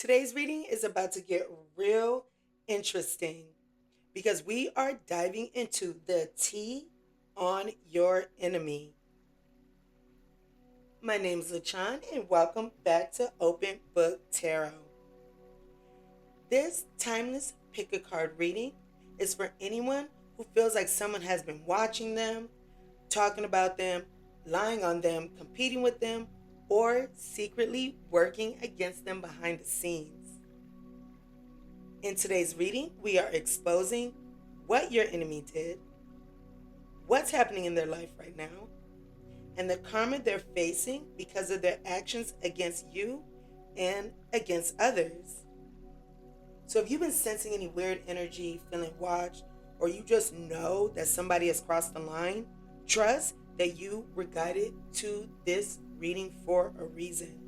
Today's reading is about to get real interesting because we are diving into the tea on your enemy. My name is LaChan and welcome back to Open Book Tarot. This timeless pick a card reading is for anyone who feels like someone has been watching them, talking about them, lying on them, competing with them, or secretly working against them behind the scenes. In today's reading, we are exposing what your enemy did, what's happening in their life right now, and the karma they're facing because of their actions against you and against others. So if you've been sensing any weird energy, feeling watched, or you just know that somebody has crossed the line, trust that you were guided to this reading for a reason.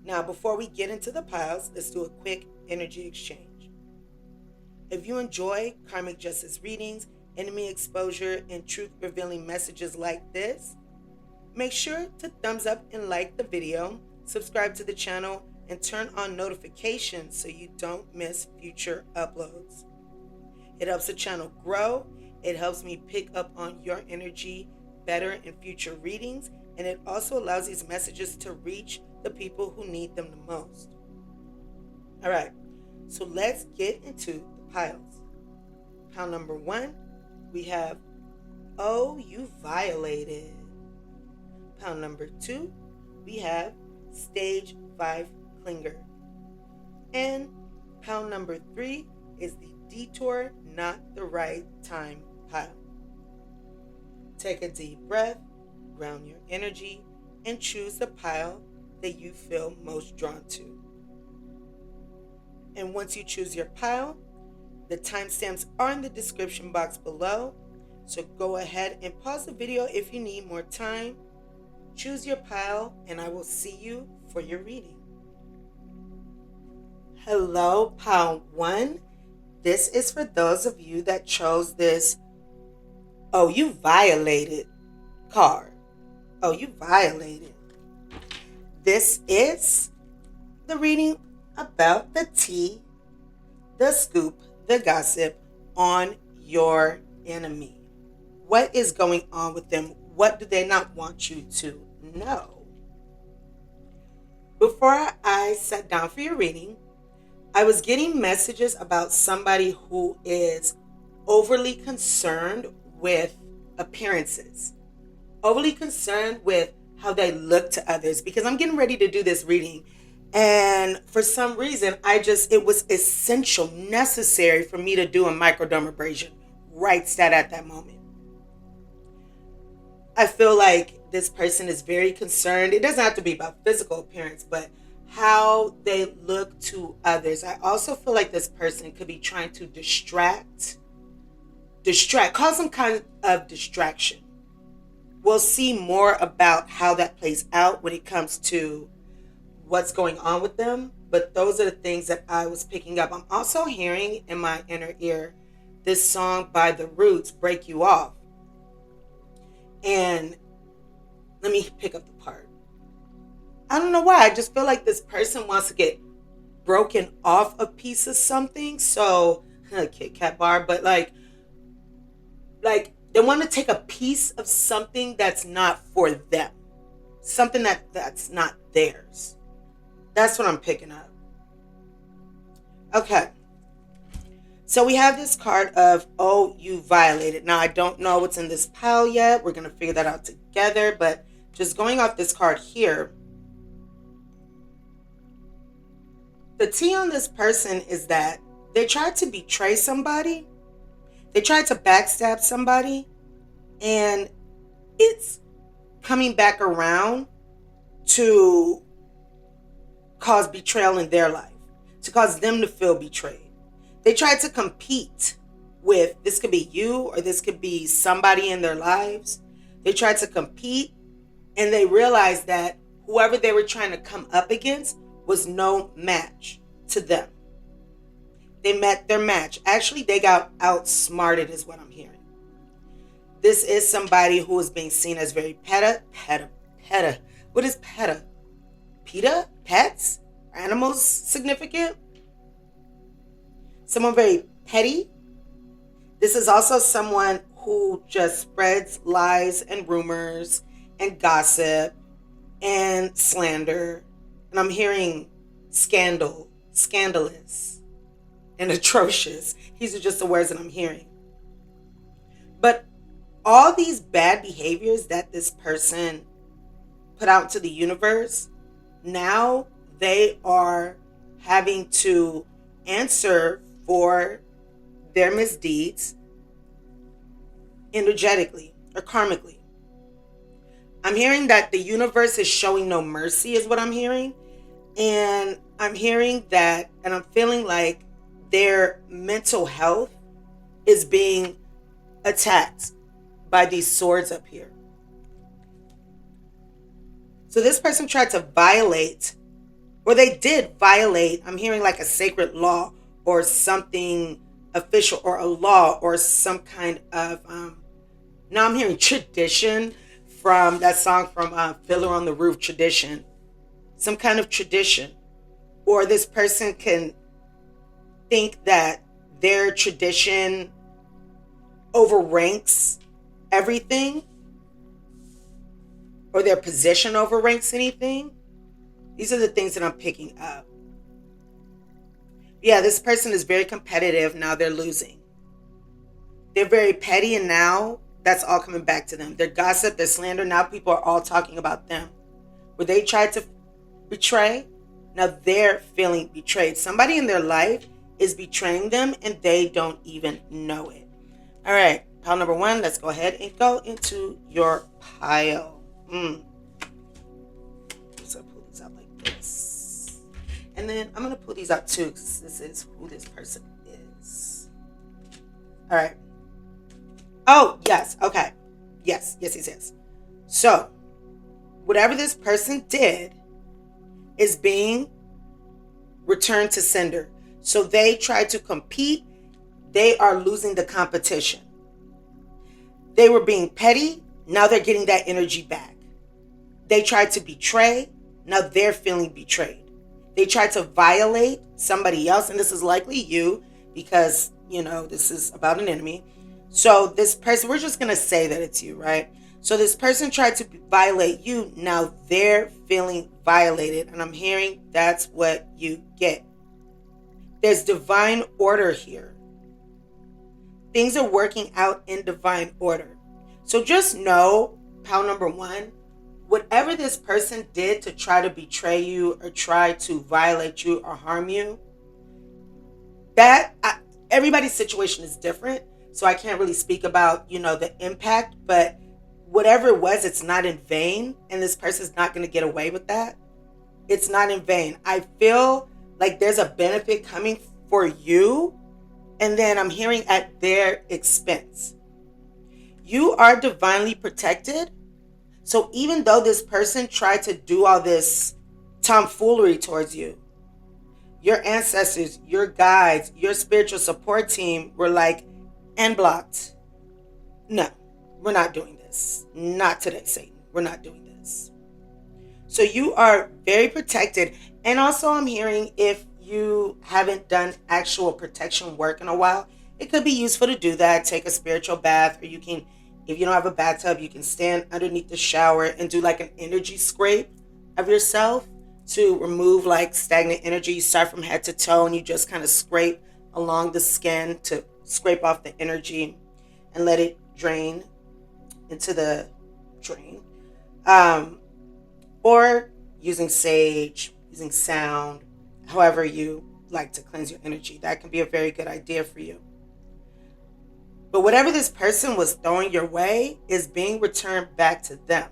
Now, before we get into the piles, let's do a quick energy exchange. If you enjoy karmic justice readings, enemy exposure, and truth revealing messages like this, make sure to thumbs up and like the video, subscribe to the channel, and turn on notifications so you don't miss future uploads. It helps the channel grow, it helps me pick up on your energy better in future readings, and it also allows these messages to reach the people who need them the most. All right, so let's get into the piles. Pile number 1, we have, oh, you violated. Pile number 2, we have stage 5 clinger. And pile number 3 is the detour, not the right time pile. Take a deep breath, ground your energy, and choose the pile that you feel most drawn to. And once you choose your pile, the timestamps are in the description box below. So go ahead and pause the video if you need more time. Choose your pile, and I will see you for your reading. Hello, pile 1. This is for those of you that chose this, oh, you violated card. Oh, you violated. This is the reading about the tea, the scoop, the gossip on your enemy. What is going on with them? What do they not want you to know? Before I sat down for your reading, I was getting messages about somebody who is overly concerned with appearances, overly concerned with how they look to others, because I'm getting ready to do this reading. And for some reason, it was essential, necessary for me to do a microdermabrasion right at that moment. I feel like this person is very concerned. It doesn't have to be about physical appearance, but how they look to others. I also feel like this person could be trying to distract, cause some kind of distraction. We'll see more about how that plays out when it comes to what's going on with them, but those are the things that I was picking up. I'm also hearing in my inner ear this song by The Roots, Break You Off. And let me pick up the part. I don't know why. I just feel like this person wants to get broken off a piece of something. So, Kit Kat bar, but like they want to take a piece of something that's not for them. Something that's not theirs. That's what I'm picking up. Okay. So we have this card of, oh, you violated. Now, I don't know what's in this pile yet. We're going to figure that out together. But just going off this card here, the tea on this person is that they tried to betray somebody. They tried to backstab somebody. And it's coming back around to cause betrayal in their life, to cause them to feel betrayed. They tried to compete with, this could be you or this could be somebody in their lives. They tried to compete and they realized that whoever they were trying to come up against was no match to them. They met their match. Actually, they got outsmarted is what I'm hearing. This is somebody who is being seen as very peta. What is peta? PETA? Pets? animals significant. Someone very petty. This is also someone who just spreads lies and rumors and gossip and slander. And I'm hearing scandal, scandalous, and atrocious. These are just the words that I'm hearing. But all these bad behaviors that this person put out to the universe, now they are having to answer for their misdeeds energetically or karmically. I'm hearing that the universe is showing no mercy, is what I'm hearing. And I'm hearing that, and I'm feeling like their mental health is being attacked by these swords up here. So this person tried to violate, or they did violate, I'm hearing like a sacred law or something official or a law or some kind of, now I'm hearing tradition from that song from Fiddler on the Roof, Tradition. Some kind of tradition. Or this person can think that their tradition overranks everything, or their position overranks anything. These are the things that I'm picking up. Yeah, this person is very competitive. Now they're losing. They're very petty, and now that's all coming back to them. Their gossip, their slander, now people are all talking about them. Where they tried to betray, now they're feeling betrayed. Somebody in their life is betraying them and they don't even know it. All right, pile number 1, let's go ahead and go into your pile. So I pull these out like this. And then I'm going to pull these out too, because this is who this person is. All right. Oh, yes. Okay. Yes. So, whatever this person did is being returned to sender. So they tried to compete. They are losing the competition. They were being petty. Now they're getting that energy back. They tried to betray. Now they're feeling betrayed. They tried to violate somebody else. And this is likely you, because, this is about an enemy. So this person, we're just going to say that it's you, right? So this person tried to violate you. Now they're feeling violated. And I'm hearing that's what you get. There's divine order here. Things are working out in divine order. So just know, pile number 1, whatever this person did to try to betray you or try to violate you or harm you, everybody's situation is different. So I can't really speak about, the impact, but whatever it was, it's not in vain. And this person's not going to get away with that. It's not in vain. I feel like there's a benefit coming for you. And then I'm hearing at their expense. You are divinely protected. So even though this person tried to do all this tomfoolery towards you, your ancestors, your guides, your spiritual support team were like, and blocked. No, we're not doing this. Not today, Satan. We're not doing this. So you are very protected. And also I'm hearing, if you haven't done actual protection work in a while, it could be useful to do that. Take a spiritual bath, or you can, if you don't have a bathtub, you can stand underneath the shower and do like an energy scrape of yourself to remove like stagnant energy. You start from head to toe and you just kind of scrape along the skin to scrape off the energy and let it drain into the drain. Or using sage, using sound, however you like to cleanse your energy. That can be a very good idea for you. But whatever this person was throwing your way is being returned back to them.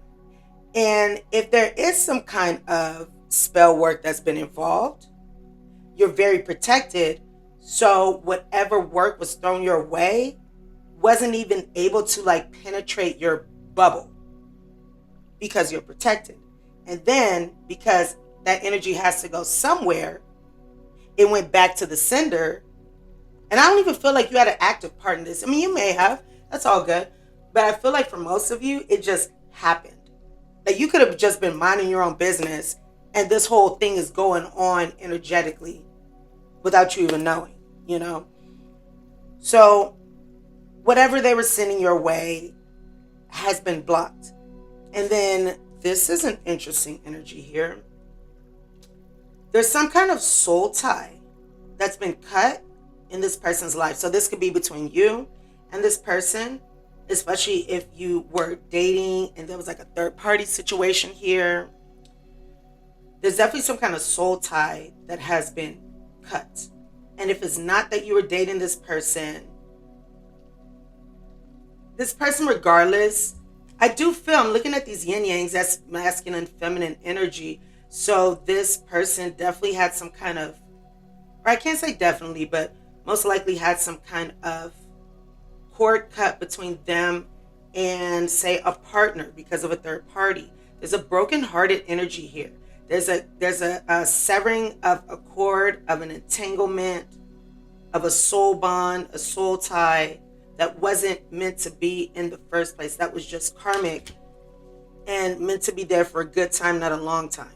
And if there is some kind of spell work that's been involved, you're very protected. So whatever work was thrown your way wasn't even able to like penetrate your bubble, because you're protected. And then because that energy has to go somewhere, it went back to the sender. And I don't even feel like you had an active part in this. I mean, you may have. That's all good. But I feel like for most of you, it just happened. Like you could have just been minding your own business And this whole thing is going on energetically without you even knowing, you know? So whatever they were sending your way has been blocked. And then this is an interesting energy here. There's some kind of soul tie that's been cut in this person's life. So this could be between you and this person, especially if you were dating and there was like a third party situation here. There's definitely some kind of soul tie that has been cut. And if it's not that you were dating this person regardless, I do feel, I'm looking at these yin yangs, that's masculine, feminine energy. So this person definitely had some kind of, or I can't say definitely, but most likely had some kind of cord cut between them and, say, a partner because of a third party. There's a broken-hearted energy here. There's a severing of a cord, of an entanglement, of a soul bond, a soul tie that wasn't meant to be in the first place. That was just karmic and meant to be there for a good time, not a long time.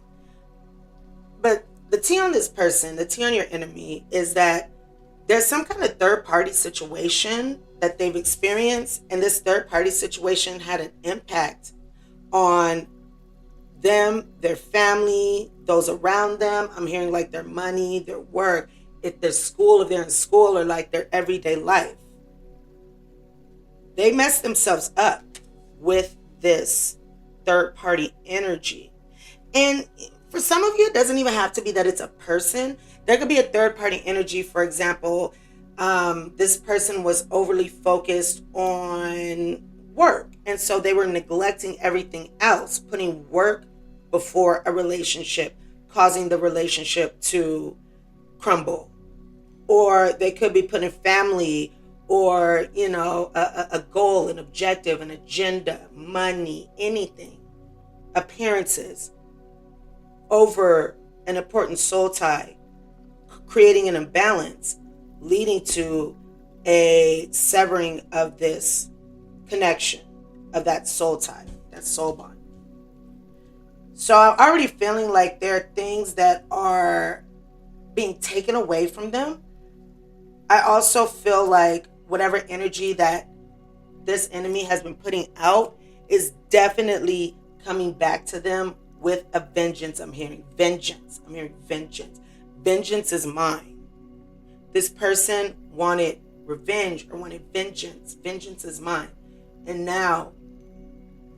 But the tea on this person, the tea on your enemy, is that there's some kind of third party situation that they've experienced, and this third party situation had an impact on them, their family, those around them. I'm hearing like their money, their work, if they're school, if they're in school, or like their everyday life. They messed themselves up with this third party energy. And for some of you, it doesn't even have to be that it's a person. There could be a third party energy. For example, this person was overly focused on work. And so they were neglecting everything else, putting work before a relationship, causing the relationship to crumble. Or they could be putting family or, you know, a goal, an objective, an agenda, money, anything, appearances over an important soul tie, creating an imbalance, leading to a severing of this connection, of that soul tie, that soul bond. So I'm already feeling like there are things that are being taken away from them. I also feel like whatever energy that this enemy has been putting out is definitely coming back to them with a vengeance. I'm hearing vengeance. I'm hearing vengeance. Vengeance is mine. This person wanted revenge or wanted vengeance. Vengeance is mine. And now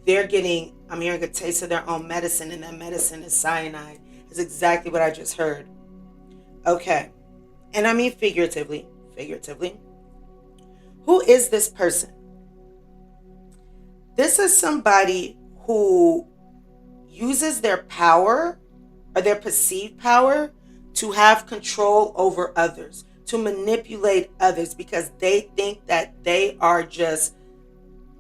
they're getting, I'm hearing a taste of their own medicine, and that medicine is cyanide. It's exactly what I just heard. Okay. And I mean figuratively. Who is this person? This is somebody who uses their power or their perceived power to have control over others, to manipulate others, because they think that they are just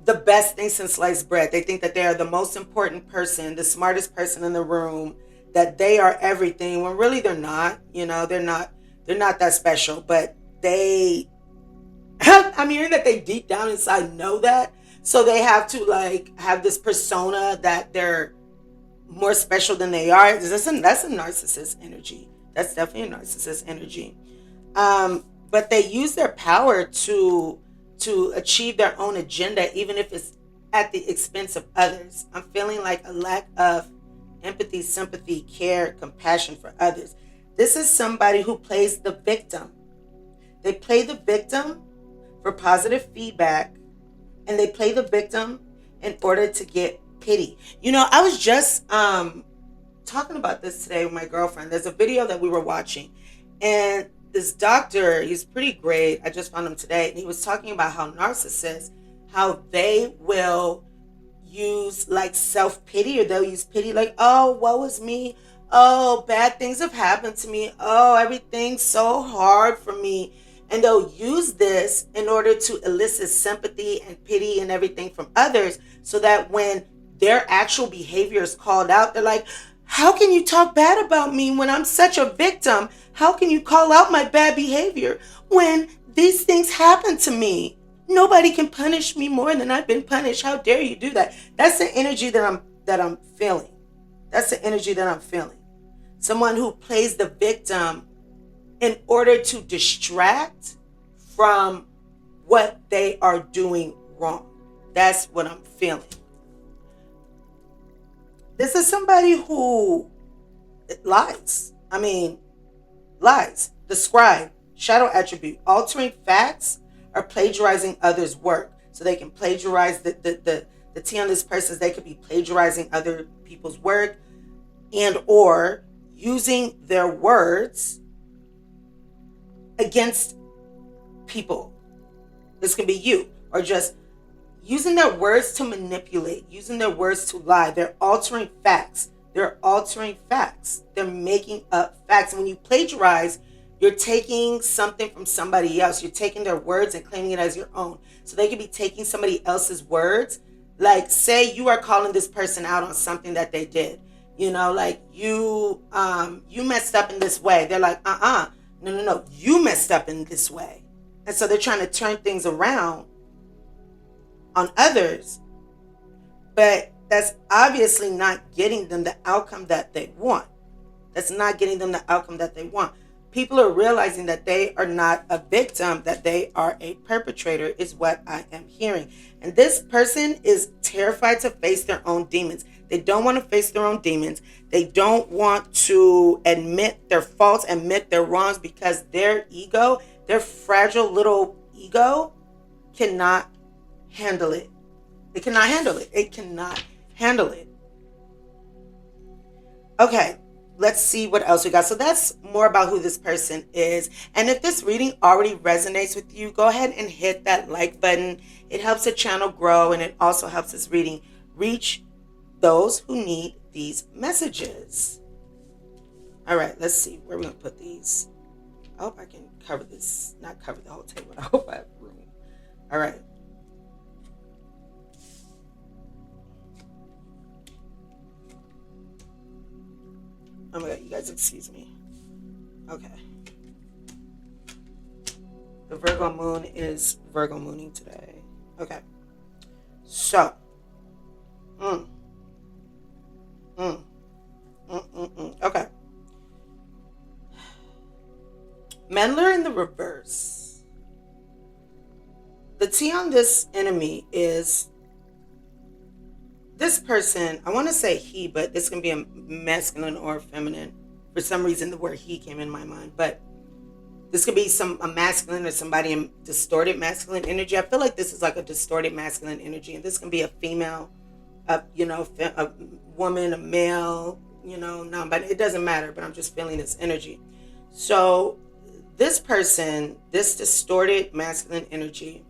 the best thing since sliced bread. They think that they are the most important person, the smartest person in the room, that they are everything, when really they're not. You know, they're not that special, but they I'm hearing that they deep down inside know that. So they have to like have this persona that they're more special than they are. That's a narcissist energy. That's definitely a narcissist energy. But they use their power to achieve their own agenda, even if it's at the expense of others. I'm feeling like a lack of empathy, sympathy, care, compassion for others. This is somebody who plays the victim. They play the victim for positive feedback, and they play the victim in order to get pity. You know, I was just talking about this today with my girlfriend. There's a video that we were watching, and this doctor, he's pretty great. I just found him today, and he was talking about how narcissists, how they will use like self-pity, or they'll use pity like, oh, woe is me. Oh, bad things have happened to me. Oh, everything's so hard for me. And they'll use this in order to elicit sympathy and pity and everything from others, so that when their actual behavior is called out, they're like, how can you talk bad about me when I'm such a victim? How can you call out my bad behavior when these things happen to me? Nobody can punish me more than I've been punished. How dare you do that? That's the energy that I'm feeling. That's the energy that I'm feeling. someone who plays the victim in order to distract from what they are doing wrong. That's what I'm feeling. This is somebody who lies. Lies. Describe, shadow attribute, altering facts, or plagiarizing others' work. So they can plagiarize the T on this person. They could be plagiarizing other people's work and or using their words against people. This can be you, or just using their words to manipulate, using their words to lie. They're altering facts. They're making up facts. And when you plagiarize, you're taking something from somebody else. You're taking their words and claiming it as your own. So they could be taking somebody else's words. Like, say you are calling this person out on something that they did. Like you messed up in this way. They're like, no, you messed up in this way. And so they're trying to turn things around on others, but that's obviously not getting them the outcome that they want. People are realizing that they are not a victim, that they are a perpetrator, is what I am hearing. And this person is terrified to face their own demons. They don't want to face their own demons. They don't want to admit their faults, admit their wrongs, because their ego, their fragile little ego, cannot handle it. It cannot handle it. Okay, let's see what else we got. So that's more about who this person is. And if this reading already resonates with you, go ahead and hit that like button. It helps the channel grow, and it also helps this reading reach those who need these messages. All right, let's see where we're going to put these. I hope I can cover this, not cover the whole table. I hope I have room. All right. Oh my God, you guys excuse me. Okay. The Virgo moon is Virgo mooning today. Okay. So. Okay. Meddler in the reverse. The T on this enemy is this person. I want to say he, but this can be a masculine or a feminine. For some reason, the word he came in my mind, but this could be a masculine or somebody in distorted masculine energy. I feel like this is like a distorted masculine energy, and this can be a female, a woman, a male, no, but it doesn't matter. But I'm just feeling this energy. So this person, this distorted masculine energy,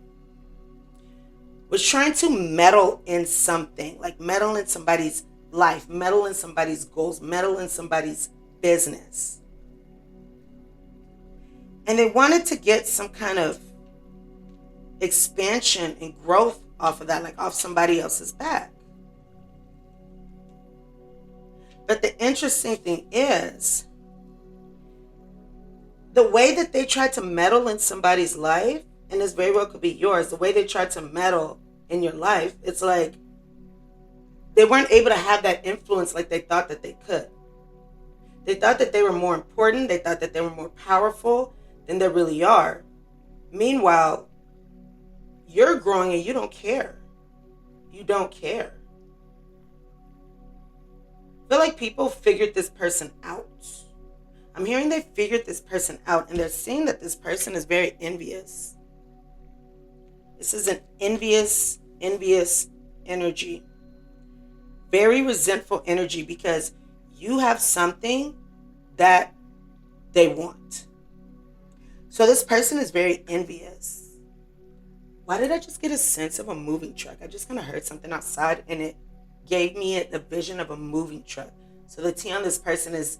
was trying to meddle in something, like meddle in somebody's life, meddle in somebody's goals, meddle in somebody's business. And they wanted to get some kind of expansion and growth off of that, like off somebody else's back. But the interesting thing is, the way that they tried to meddle in somebody's life, and this very well could be yours, the way they tried to meddle in your life, it's like they weren't able to have that influence like they thought that they could. They thought that they were more important. They thought that they were more powerful than they really are. Meanwhile, you're growing and you don't care. You don't care. I feel like people figured this person out. I'm hearing they figured this person out, and they're seeing that this person is very envious. This is an envious energy. Very resentful energy, because you have something that they want. So this person is very envious. Why did I just get a sense of a moving truck? I just kind of heard something outside, and it gave me a vision of a moving truck. So the T on this person is,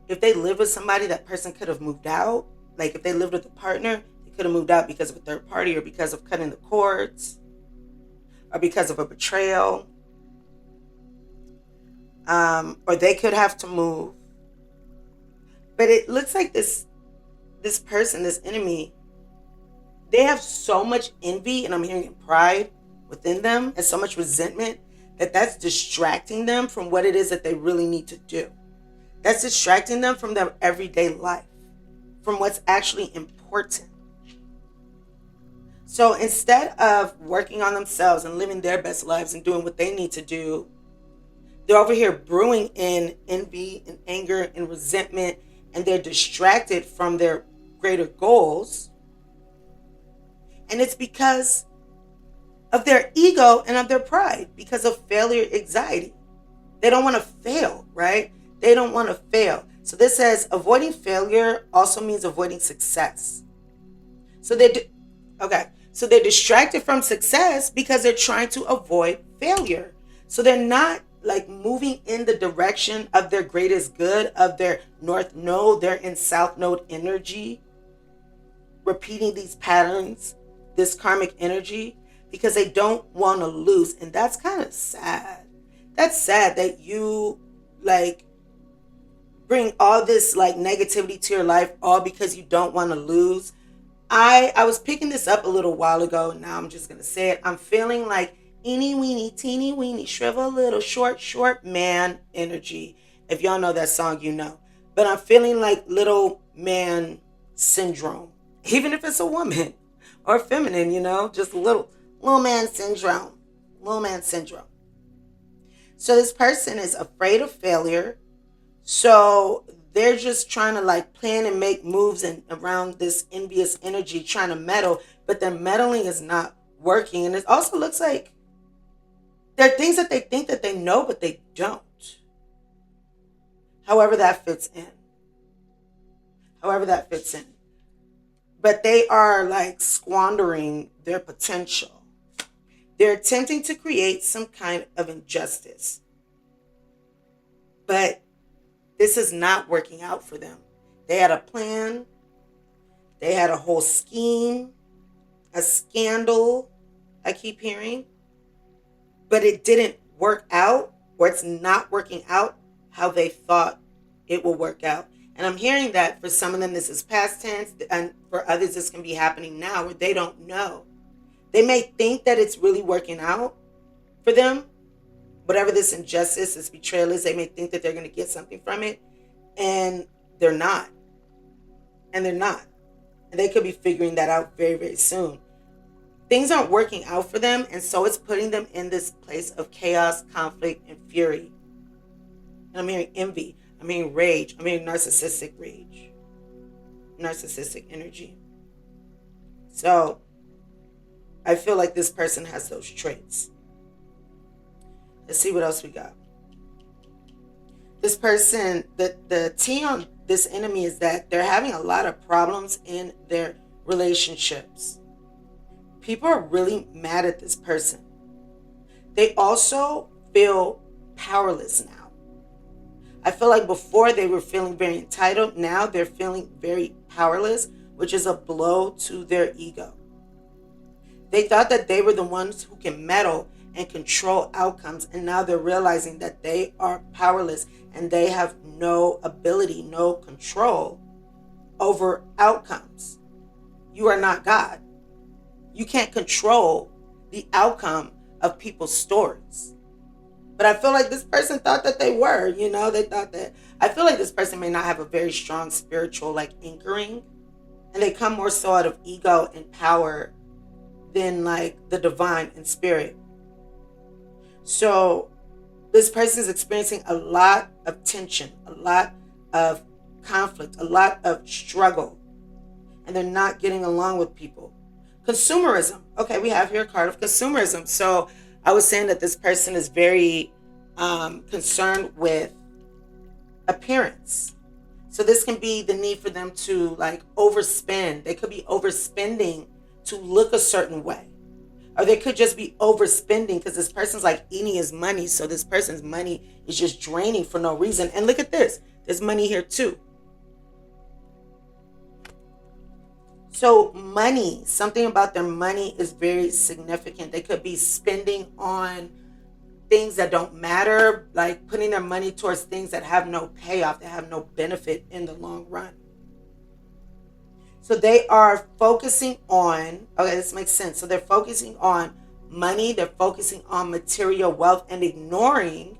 if they live with somebody, that person could have moved out. Like if they lived with a partner, they could have moved out because of a third party, or because of cutting the cords, or because of a betrayal. Or they could have to move. But it looks like this person, this enemy, they have so much envy, and I'm hearing pride within them, and so much resentment, that's distracting them from what it is that they really need to do. That's distracting them from their everyday life, from what's actually important. So instead of working on themselves and living their best lives and doing what they need to do, they're over here brewing in envy and anger and resentment, and they're distracted from their greater goals. And it's because of their ego and of their pride, because of failure anxiety. They don't want to fail, right? They don't want to fail. So this says avoiding failure also means avoiding success. So so they're distracted from success because they're trying to avoid failure. So they're not like moving in the direction of their greatest good, of their north node. They're in south node energy, repeating these patterns, this karmic energy, because they don't want to lose. And that's kind of sad. That's sad that you like bring all this like negativity to your life all because you don't want to lose. I was picking this up a little while ago. Now I'm just gonna say it. I'm feeling like eeny weeny teeny weeny shrivel little short man energy. If y'all know that song, you know. But I'm feeling like little man syndrome, even if it's a woman or feminine, you know, just little man syndrome, little man syndrome. So this person is afraid of failure. So they're just trying to like plan and make moves and around this envious energy, trying to meddle, but their meddling is not working. And it also looks like there are things that they think that they know, but they don't. However that fits in. But they are like squandering their potential. They're attempting to create some kind of injustice. But this is not working out for them. They had a plan. They had a whole scheme, a scandal, I keep hearing. But it didn't work out, or it's not working out how they thought it will work out. And I'm hearing that for some of them, this is past tense, and for others, this can be happening now where they don't know. They may think that it's really working out for them. Whatever this injustice, this betrayal is, they may think that they're going to get something from it, and they're not. And they could be figuring that out very, very soon. Things aren't working out for them, and so it's putting them in this place of chaos, conflict, and fury. And I'm hearing envy. I'm hearing rage. I'm hearing narcissistic rage. Narcissistic energy. So I feel like this person has those traits. Let's see what else we got. This person, the T on this enemy is that they're having a lot of problems in their relationships. People are really mad at this person. They also feel powerless now. I feel like before they were feeling very entitled. Now they're feeling very powerless, which is a blow to their ego. They thought that they were the ones who can meddle and control outcomes, and now they're realizing that they are powerless and they have no ability, no control over outcomes. You are not God. You can't control the outcome of people's stories. But I feel like this person thought that they were, you know, they thought that. I feel like this person may not have a very strong spiritual like anchoring, and they come more so out of ego and power than like the divine and spirit. So this person is experiencing a lot of tension, a lot of conflict, a lot of struggle, and they're not getting along with people. Consumerism. Okay, we have here a card of consumerism. So I was saying that this person is very concerned with appearance. So this can be the need for them to like overspend. They could be overspending to look a certain way. Or they could just be overspending because this person's like eating his money. So this person's money is just draining for no reason. And look at this. There's money here too. So money, something about their money is very significant. They could be spending on things that don't matter, like putting their money towards things that have no payoff, that have no benefit in the long run. So they are focusing on, okay, this makes sense. So they're focusing on money, they're focusing on material wealth and ignoring,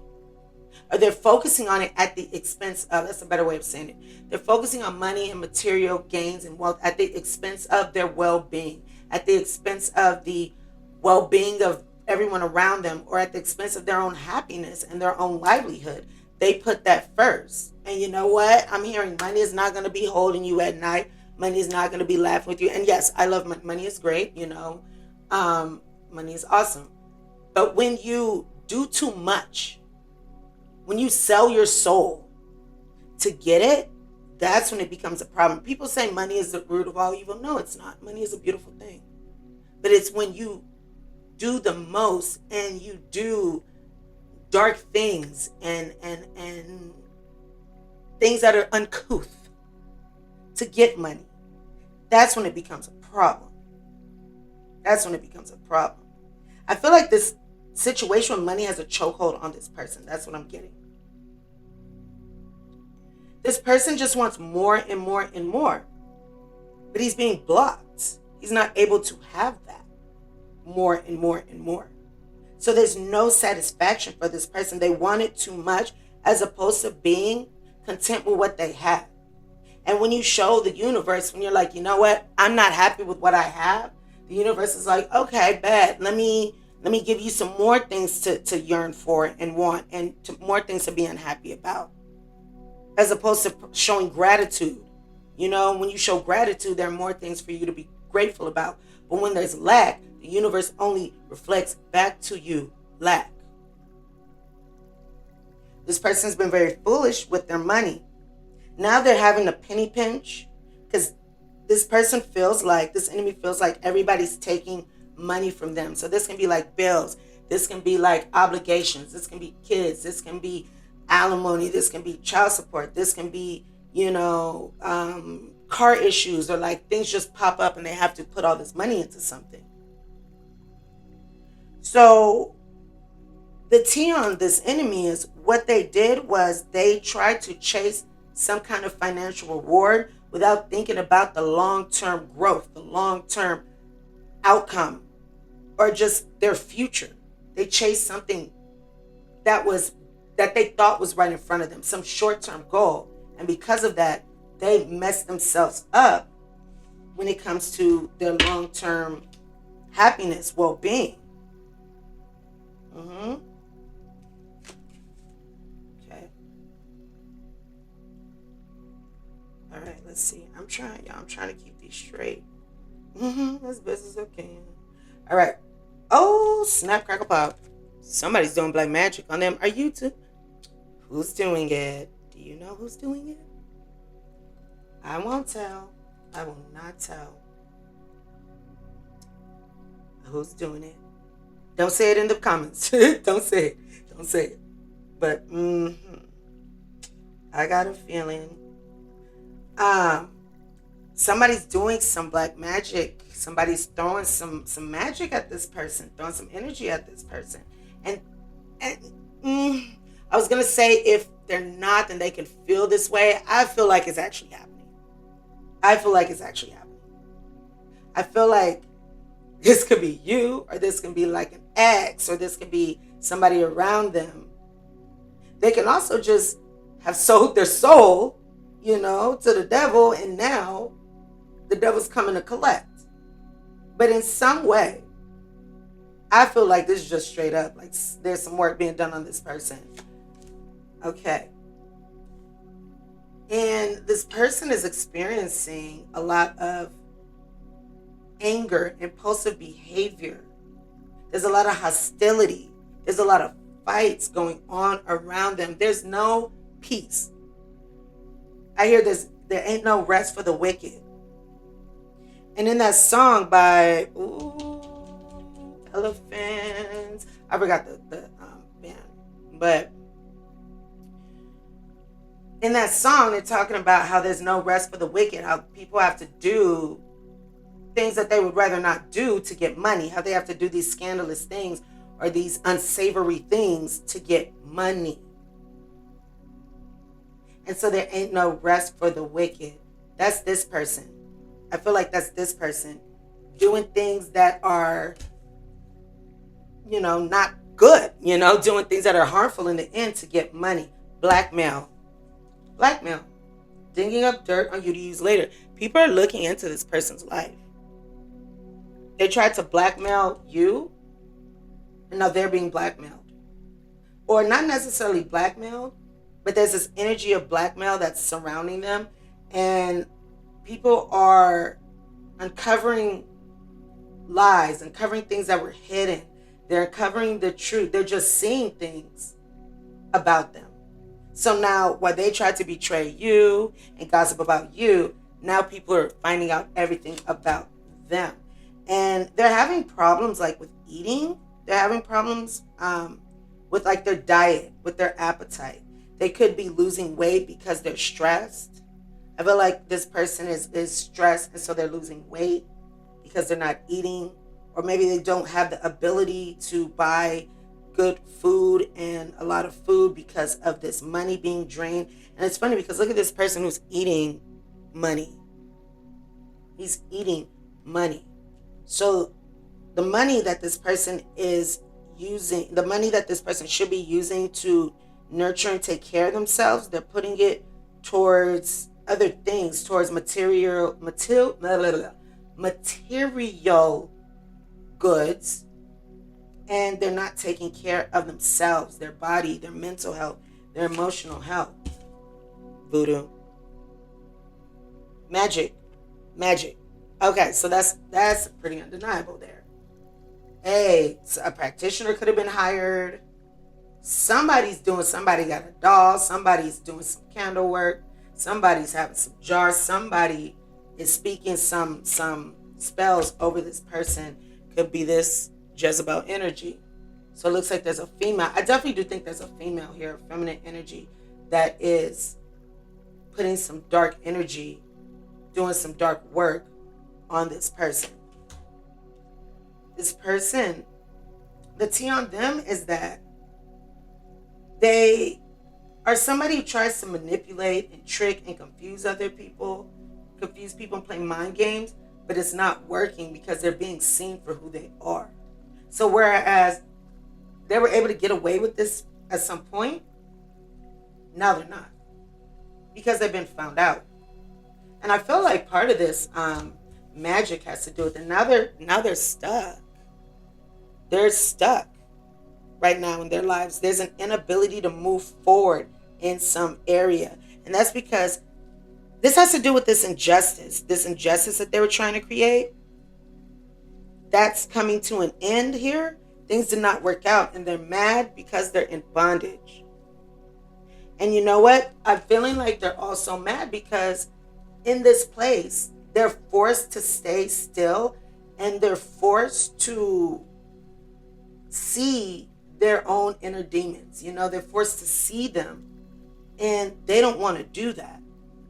or they're focusing on it at the expense of, that's a better way of saying it. They're focusing on money and material gains and wealth at the expense of their well-being, at the expense of the well-being of everyone around them, or at the expense of their own happiness and their own livelihood. They put that first. And you know what? I'm hearing money is not going to be holding you at night. Money is not going to be laughing with you. And yes, I love money. Money is great, money is awesome. But when you do too much, when you sell your soul to get it, that's when it becomes a problem. People say money is the root of all evil. No, it's not. Money is a beautiful thing. But it's when you do the most and you do dark things and things that are uncouth to get money. That's when it becomes a problem. That's when it becomes a problem. I feel like this situation with money has a chokehold on this person. That's what I'm getting. This person just wants more and more and more, but he's being blocked. He's not able to have that more and more and more. So there's no satisfaction for this person. They want it too much as opposed to being content with what they have. And when you show the universe, when you're like, you know what, I'm not happy with what I have, the universe is like, okay, bad. Let me give you some more things to yearn for and want, and more things to be unhappy about. As opposed to showing gratitude. When you show gratitude, there are more things for you to be grateful about. But when there's lack, the universe only reflects back to you lack. This person's been very foolish with their money. Now they're having a penny pinch because this enemy feels like everybody's taking money from them. So this can be like bills. This can be like obligations. This can be kids. This can be alimony. This can be child support. This can be, car issues, or like things just pop up and they have to put all this money into something. So the tea on this enemy is what they did was they tried to chase some kind of financial reward without thinking about the long-term growth, the long-term outcome, or just their future. They chased something that they thought was right in front of them, some short-term goal. And because of that, they messed themselves up when it comes to their long-term happiness, well-being. Okay. All right, let's see. I'm trying to keep these straight. As best as I can. All right. Oh, snap, crackle, pop. Somebody's doing black magic on them. Are you too? Who's doing it? Do you know who's doing it? I won't tell. I will not tell. Who's doing it? Don't say it in the comments. Don't say it. Don't say it. But I got a feeling. Somebody's doing some black magic. Somebody's throwing some magic at this person, throwing some energy at this person. And I was gonna say, if they're not, then they can feel this way. I feel like it's actually happening. I feel like this could be you, or this can be like an ex, or this could be somebody around them. They can also just have sold their soul, to the devil, and now the devil's coming to collect. But in some way, I feel like this is just straight up, like there's some work being done on this person. Okay. And this person is experiencing a lot of anger, impulsive behavior. There's a lot of hostility. There's a lot of fights going on around them. There's no peace. I hear there ain't no rest for the wicked. And in that song by Elephants, I forgot the band, but in that song, they're talking about how there's no rest for the wicked, how people have to do things that they would rather not do to get money, how they have to do these scandalous things or these unsavory things to get money. And so there ain't no rest for the wicked. That's this person. I feel like that's this person doing things that are, not good, doing things that are harmful in the end to get money. Blackmail. Blackmail. Digging up dirt on you to use later. People are looking into this person's life. They tried to blackmail you, and now they're being blackmailed. Or not necessarily blackmailed, but there's this energy of blackmail that's surrounding them, and people are uncovering lies, uncovering things that were hidden. They're uncovering the truth. They're just seeing things about them. So now, while they tried to betray you and gossip about you, now people are finding out everything about them. And they're having problems like with eating. They're having problems with like their diet, with their appetite. They could be losing weight because they're stressed. I feel like this person is stressed, and so they're losing weight because they're not eating. Or maybe they don't have the ability to buy good food and a lot of food because of this money being drained. And it's funny because look at this person who's eating money. He's eating money. So the money that this person is using, the money that this person should be using to nurture and take care of themselves, they're putting it towards other things, towards material goods, and they're not taking care of themselves, their body, their mental health, their emotional health. Voodoo. Magic. Okay, so that's pretty undeniable there. Hey, so a practitioner could have been hired. Somebody got a doll, somebody's doing some candle work, somebody's having some jars, somebody is speaking some spells over this person. Could be this Jezebel energy. So it looks like there's a female. I definitely do think there's a female here, feminine energy, that is putting some dark energy, doing some dark work on this person. This person, the tea on them is that they are somebody who tries to manipulate and trick and confuse people and play mind games, but it's not working because they're being seen for who they are. So whereas they were able to get away with this at some point, now they're not, because they've been found out. And I feel like part of this magic has to do with it. Now they're stuck. They're stuck right now in their lives. There's an inability to move forward in some area. And that's because this has to do with this injustice that they were trying to create. That's coming to an end here. Things did not work out, and they're mad because they're in bondage. And you know what? I'm feeling like they're also mad because in this place, they're forced to stay still, and they're forced to see their own inner demons. They're forced to see them, and they don't want to do that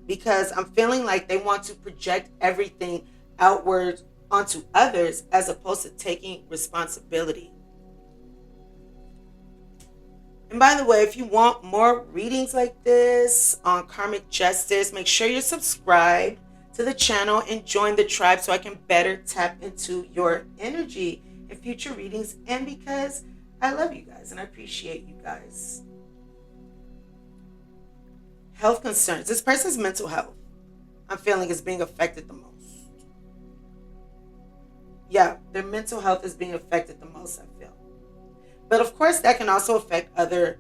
because I'm feeling like they want to project everything outward onto others as opposed to taking responsibility. And by the way, if you want more readings like this on karmic justice, make sure you're subscribed to the channel and join the tribe so I can better tap into your energy in future readings, and because I love you guys and I appreciate you guys. Health concerns. This person's mental health, I'm feeling, is being affected the most. Yeah, their mental health is being affected the most, I feel. But of course, that can also affect other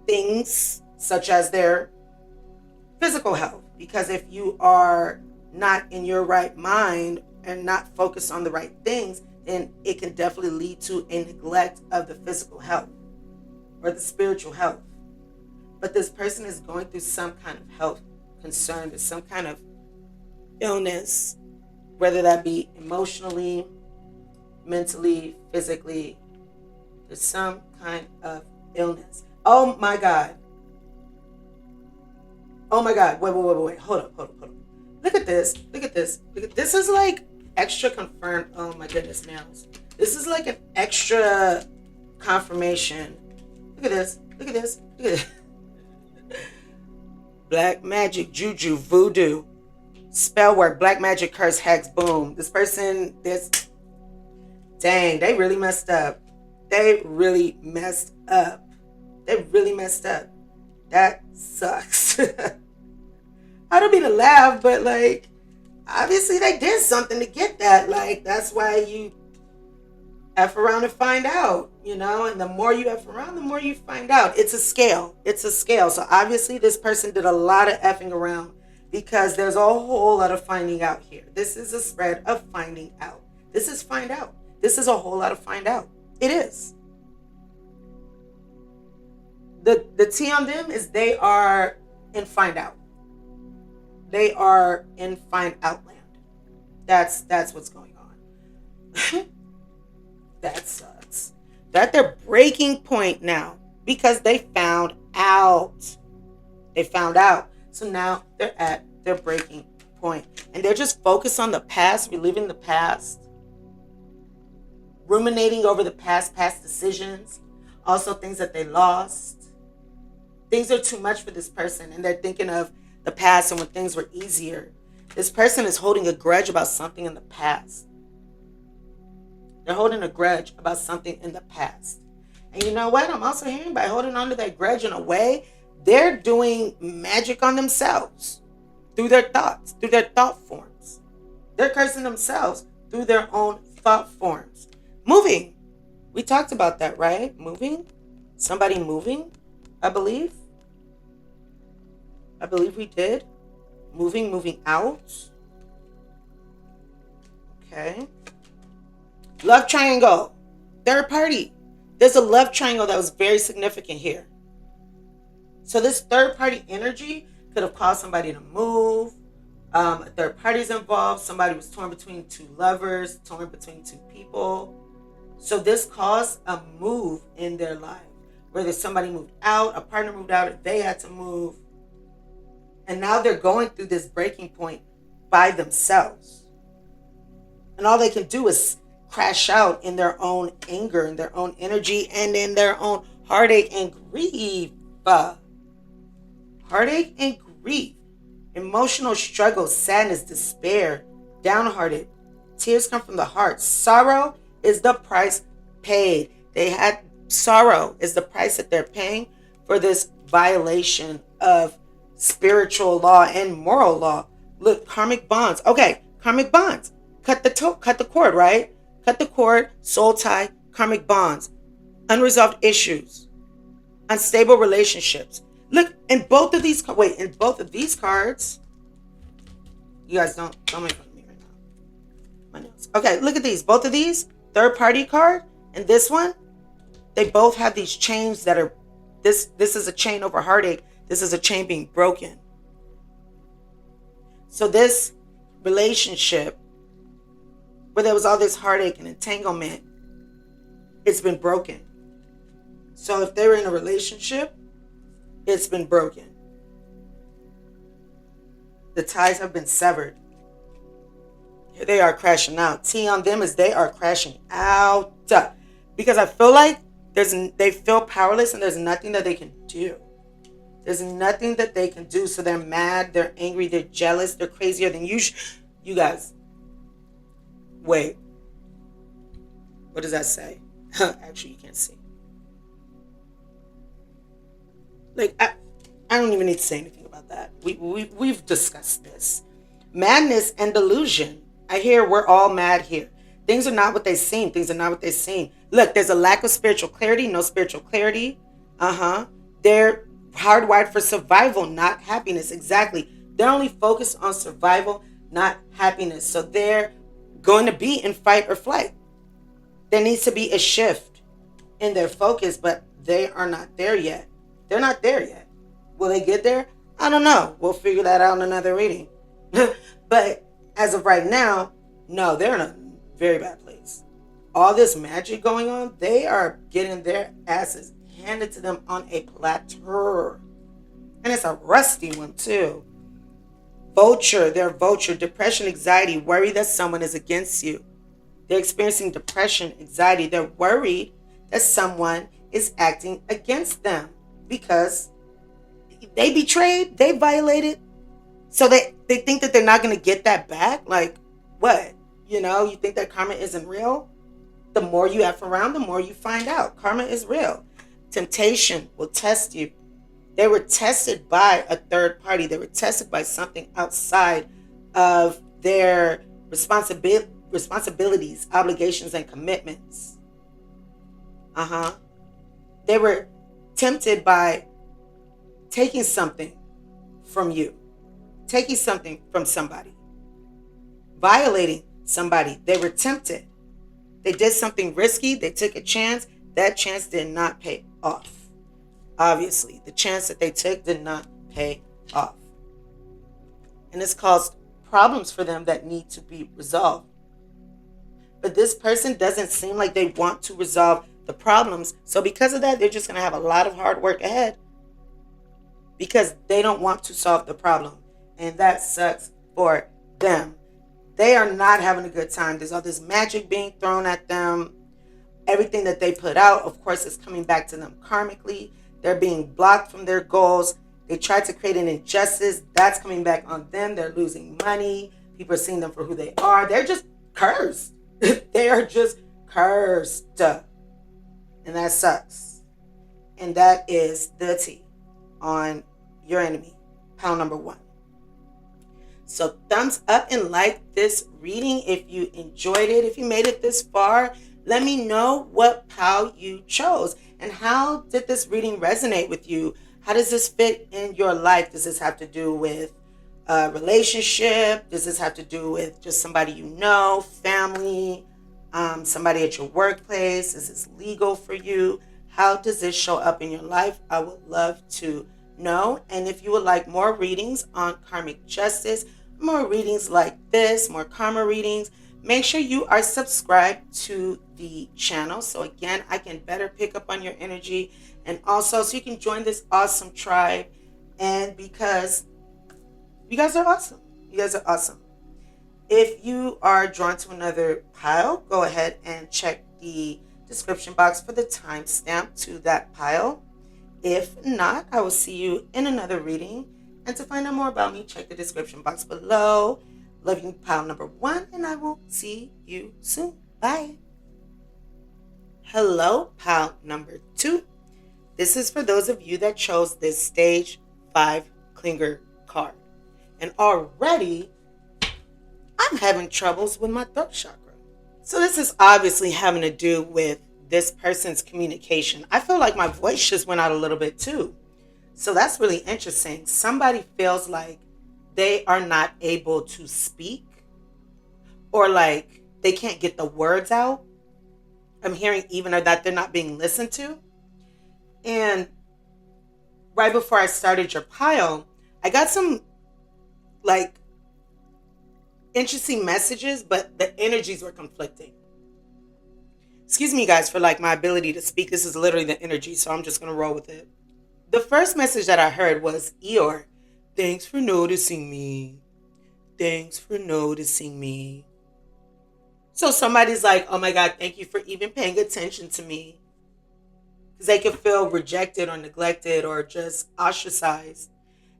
things, such as their physical health. Because if you are not in your right mind and not focused on the right things, then it can definitely lead to a neglect of the physical health or the spiritual health. But this person is going through some kind of health concern, there's some kind of illness, whether that be emotionally, mentally, physically. There's some kind of illness. Oh my God. Wait. Hold up. Look at this. This is like extra confirmed. Oh my goodness, nails. This is like an extra confirmation. Look at this. Black magic, juju, voodoo, spell work, black magic, curse, hex, boom. This person, dang, they really messed up. They really messed up. They really messed up. That sucks. I don't mean to laugh, but like, obviously they did something to get that. Like, that's why you F around and find out, and the more you F around, the more you find out. It's a scale. It's a scale. So obviously this person did a lot of effing around because there's a whole lot of finding out here. This is a spread of finding out. This is find out. This is a whole lot of find out. It is. The T on them is they are in find out. They are in find out land. That's what's going on. That sucks. They're at their breaking point now because they found out. They found out. So now they're at their breaking point. And they're just focused on the past, reliving the past, ruminating over the past decisions, also things that they lost. Things are too much for this person, and they're thinking of the past and when things were easier. This person is holding a grudge about something in the past. They're holding a grudge about something in the past. And you know what? I'm also hearing by holding on to that grudge in a way, they're doing magic on themselves through their thoughts, through their thought forms. They're cursing themselves through their own thought forms. Moving. We talked about that, right? Moving. Somebody moving, I believe. I believe we did. Moving out. Okay. Love triangle. Third party. There's a love triangle that was very significant here. So this third party energy could have caused somebody to move. A third party's involved. Somebody was torn between two lovers, torn between two people. So this caused a move in their life. Whether somebody moved out, a partner moved out, or they had to move. And now they're going through this breaking point by themselves. And all they can do is crash out in their own anger, in their own energy, and in their own heartache and grief. Heartache and grief. Emotional struggle, sadness, despair, downhearted. Tears come from the heart. Sorrow is the price paid. Sorrow is the price that they're paying for this violation of spiritual law and moral law. Look, karmic bonds. Okay, karmic bonds. Cut the cord, right? Cut the cord, soul tie, karmic bonds. Unresolved issues. Unstable relationships. Look, in both of these cards, you guys don't make fun of me right now. My notes. Okay, look at these. Both of these, third party card and this one, they both have these chains that are, this is a chain over heartache. This is a chain being broken. So this relationship, where there was all this heartache and entanglement, it's been broken. So if they were in a relationship, it's been broken. The ties have been severed. Here they are crashing out. T on them is they are crashing out. Because I feel like they feel powerless and there's nothing that they can do. There's nothing that they can do. So they're mad, they're angry, they're jealous, they're crazier than you. You guys, wait. What does that say? Actually, you can't see. Like, I don't even need to say anything about that. We've discussed this. Madness and delusion. I hear we're all mad here. Things are not what they seem. Things are not what they seem. Look, there's a lack of spiritual clarity, no spiritual clarity. They're hardwired for survival, not happiness. Exactly. They're only focused on survival, not happiness. So they're going to be in fight or flight. There needs to be a shift in their focus, but they are not there yet. They're not there yet. Will they get there? I don't know. We'll figure that out in another reading. But as of right now, no, they're in a very bad place. All this magic going on, they are getting their asses handed to them on a platter. And it's a rusty one too. Vulture, they're vulture. Depression, anxiety, worry that someone is against you. They're experiencing depression, anxiety. They're worried that someone is acting against them because they betrayed, they violated. So they think that they're not going to get that back. Like, what? You think that karma isn't real? the more you F around, the more you find out. Karma is real. Temptation will test you. They were tested by a third party. They were tested by something outside of their responsibilities, obligations, and commitments. They were tempted by taking something from you, taking something from somebody, violating somebody. They were tempted. They did something risky. They took a chance. That chance did not pay off. Obviously, the chance that they took did not pay off. And it's caused problems for them that need to be resolved. But this person doesn't seem like they want to resolve the problems. So because of that, they're just going to have a lot of hard work ahead because they don't want to solve the problem. And that sucks for them. They are not having a good time. There's all this magic being thrown at them. Everything that they put out, of course, is coming back to them karmically. They're being blocked from their goals. They tried to create an injustice. That's coming back on them. They're losing money. People are seeing them for who they are. They're just cursed. They are just cursed. And that sucks. And that is the tea on your enemy. Pile number 1. So thumbs up and like this reading if you enjoyed it. If you made it this far, let me know what pile you chose. And how did this reading resonate with you? How does this fit in your life? Does this have to do with a relationship? Does this have to do with just somebody you know, family, somebody at your workplace? Is this legal for you? How does this show up in your life? I would love to know. And if you would like more readings on karmic justice, more readings like this, more karma readings, make sure you are subscribed to the channel. So again, I can better pick up on your energy, and also so you can join this awesome tribe. And because you guys are awesome. You guys are awesome. If you are drawn to another pile, go ahead and check the description box for the timestamp to that pile. If not, I will see you in another reading. And to find out more about me, check the description box below. Love you, pile number 1, and I will see you soon. Bye. Hello, pile number 2. This is for those of you that chose this stage 5 clinger card. And already, I'm having troubles with my throat chakra. So this is obviously having to do with this person's communication. I feel like my voice just went out a little bit too. So that's really interesting. Somebody feels like they are not able to speak, or like they can't get the words out. I'm hearing even that they're not being listened to. And right before I started your pile, I got some like interesting messages, but the energies were conflicting. Excuse me, guys, for like my ability to speak. This is literally the energy, so I'm just going to roll with it. The first message that I heard was, Eeyore, thanks for noticing me. Thanks for noticing me. So somebody's like, oh my God, thank you for even paying attention to me. Because they could feel rejected or neglected or just ostracized.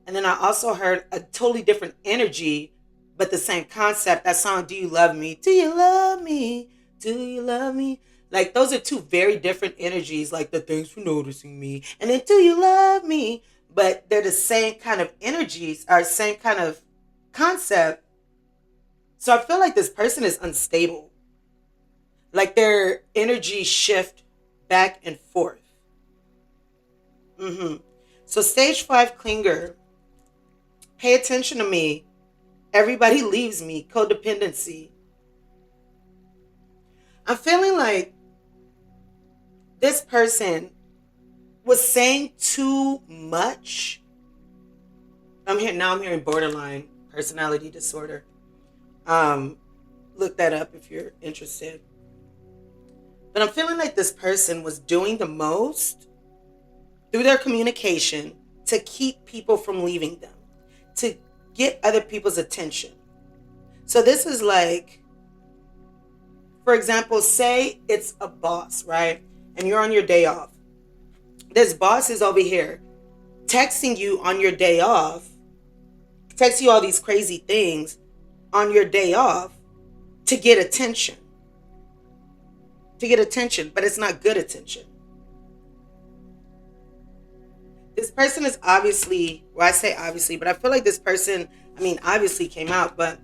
And then I also heard a totally different energy, but the same concept. That song, Do You Love Me? Do you love me? Do you love me? Like, those are two very different energies, like the thanks for noticing me, and then do you love me? But they're the same kind of energies, or same kind of concept. So I feel like this person is unstable. Like their energy shift back and forth. So stage 5 clinger, pay attention to me. Everybody leaves me. Codependency. I'm feeling like this person was saying too much. I'm hearing borderline personality disorder. Look that up if you're interested. But I'm feeling like this person was doing the most through their communication to keep people from leaving them, to get other people's attention. So this is like, for example, say it's a boss, right? And you're on your day off. This boss is over here texting you on your day off, texts you all these crazy things on your day off to get attention. to get attention, but it's not good attention. This person is obviously, well, I say obviously, but I feel like this person, I mean, obviously came out, but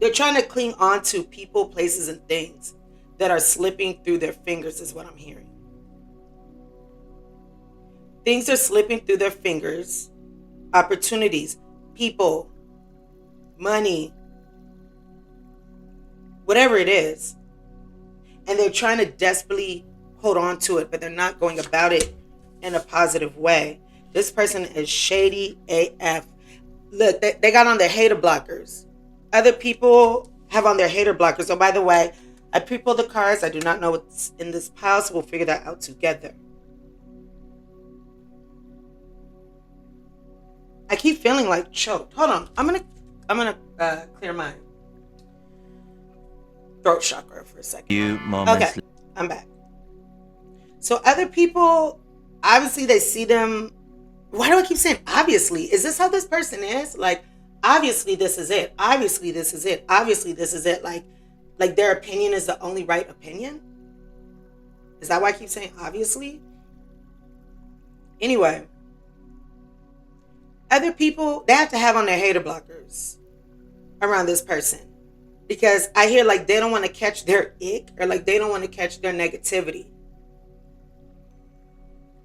they're trying to cling on to people, places, and things that are slipping through their fingers, is what I'm hearing. Things are slipping through their fingers, opportunities, people, money, whatever it is. And they're trying to desperately hold on to it, but they're not going about it in a positive way. This person is shady AF. Look, they got on their hater blockers. Other people have on their hater blockers. Oh, by the way, I pre-pulled the cards. I do not know what's in this pile, so we'll figure that out together. I keep feeling like choked. Hold on. I'm gonna clear my throat chakra for a second. Okay, I'm back. So other people, obviously they see them. Why do I keep saying obviously? Is this how this person is? Like, obviously this is it. Obviously this is it. Obviously this is it. Like their opinion is the only right opinion? Is that why I keep saying obviously? Anyway, other people, they have to have on their hater blockers around this person. Because I hear like they don't want to catch their ick, or like they don't want to catch their negativity.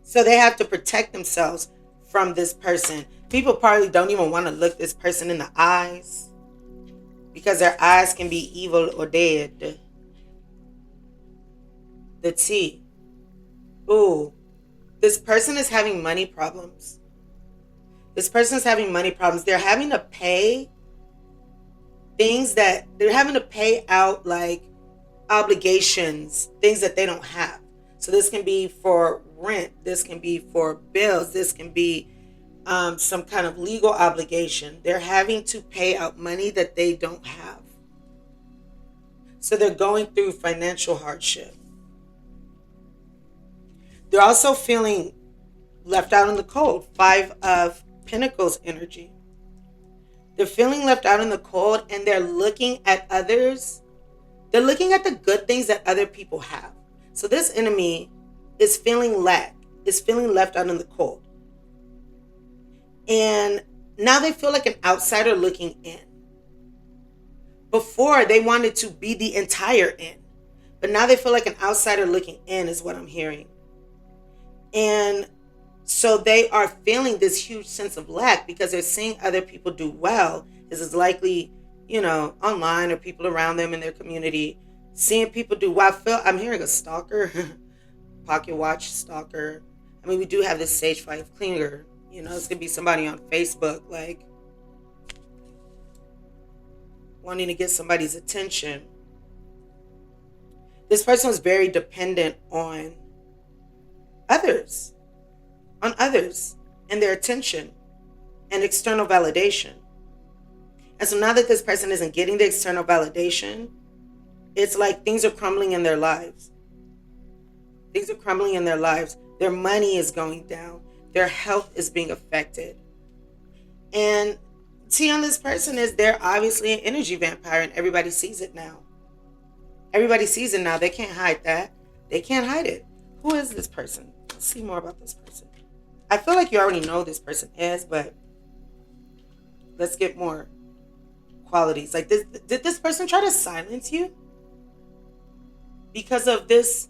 So they have to protect themselves from this person. People probably don't even want to look this person in the eyes, because their eyes can be evil or dead. The T. Ooh. This person is having money problems. This person is having money problems. They're having to pay things that they're having to pay out, like obligations, things that they don't have. So this can be for rent. This can be for bills. This can be some kind of legal obligation. They're having to pay out money that they don't have. So they're going through financial hardship. They're also feeling left out in the cold. 5 of Pentacles energy. They're feeling left out in the cold, and they're looking at others. They're looking at the good things that other people have. So this enemy is feeling lack, is feeling left out in the cold. And now they feel like an outsider looking in. Before, they wanted to be the entire in. But now they feel like an outsider looking in, is what I'm hearing. And so they are feeling this huge sense of lack, because they're seeing other people do well. This is likely, online or people around them in their community, seeing people do well. I'm hearing a stalker, pocket watch stalker. I mean, we do have this Sage 5 clinger. It's going to be somebody on Facebook, like, wanting to get somebody's attention. This person was very dependent on others and their attention and external validation. And so now that this person isn't getting the external validation, it's like things are crumbling in their lives. Things are crumbling in their lives. Their money is going down. Their health is being affected. And T on this person is they're obviously an energy vampire, and everybody sees it now. Everybody sees it now. They can't hide that. They can't hide it. Who is this person? Let's see more about this person. I feel like you already know who this person is, but let's get more qualities. Like, did this person try to silence you because of this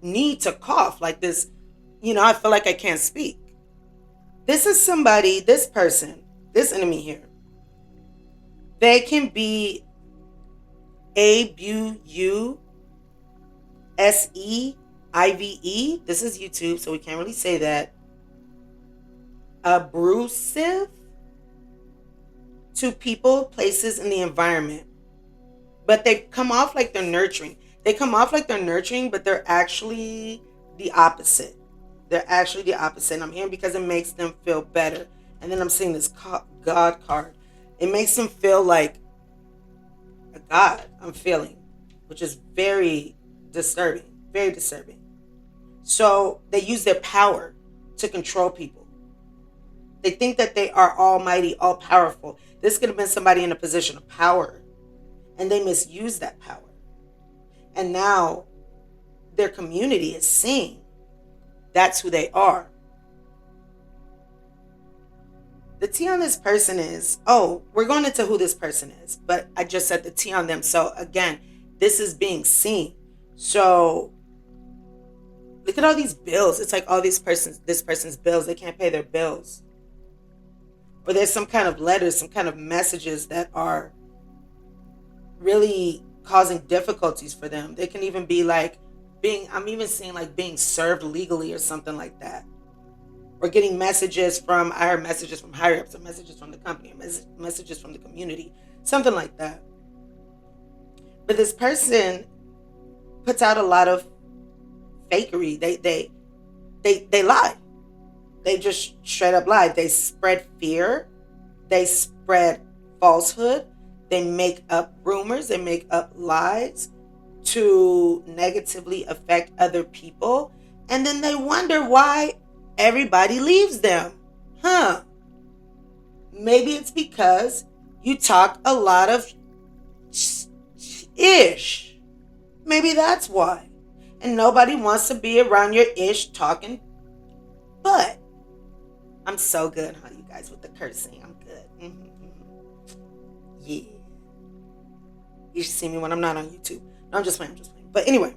need to cough? Like this, I feel like I can't speak. This is somebody, this person, this enemy here. They can be ABUSEIVE. This is YouTube, so we can't really say that. Abusive to people, places, and the environment. But they come off like they're nurturing. They come off like they're nurturing, but they're actually the opposite. They're actually the opposite. And I'm hearing because it makes them feel better. And then I'm seeing this God card. It makes them feel like a God, I'm feeling, which is very disturbing. Very disturbing. So they use their power to control people. They think that they are almighty, all-powerful. This could have been somebody in a position of power, and they misuse that power. And now their community is seeing that's who they are. The T on this person is, oh, we're going into who this person is, but I just said the T on them. So again, this is being seen. So look at all these bills. It's like all this person's bills. They can't pay their bills. Or there's some kind of letters, some kind of messages that are really causing difficulties for them. They can even be like I'm even seeing like being served legally or something like that. Or getting messages I heard messages from higher ups, or messages from the company, or messages from the community, something like that. But this person puts out a lot of fakery. They lie. They just straight up lie. They spread fear. They spread falsehood. They make up rumors. They make up lies to negatively affect other people. And then they wonder why everybody leaves them. Maybe it's because you talk a lot of ish. Maybe that's why. And nobody wants to be around your ish talking. But I'm so good, huh, you guys, with the cursing. I'm good. Yeah. You should see me when I'm not on YouTube. No, I'm just playing. But anyway,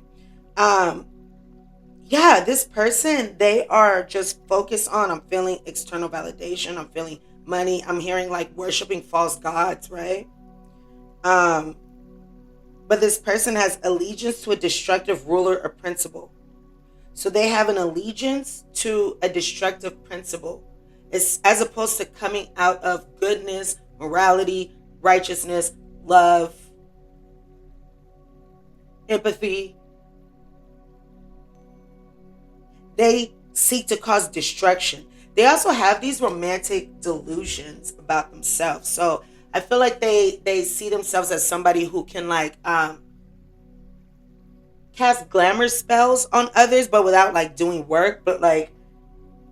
yeah, this person, they are just focused on, I'm feeling external validation. I'm feeling money. I'm hearing like worshiping false gods, right? But this person has allegiance to a destructive ruler or principle. So they have an allegiance to a destructive principle. It's as opposed to coming out of goodness, morality, righteousness, love, empathy. They seek to cause destruction. They also have these romantic delusions about themselves. So I feel like they see themselves as somebody who can like cast glamour spells on others, but without like doing work. But like,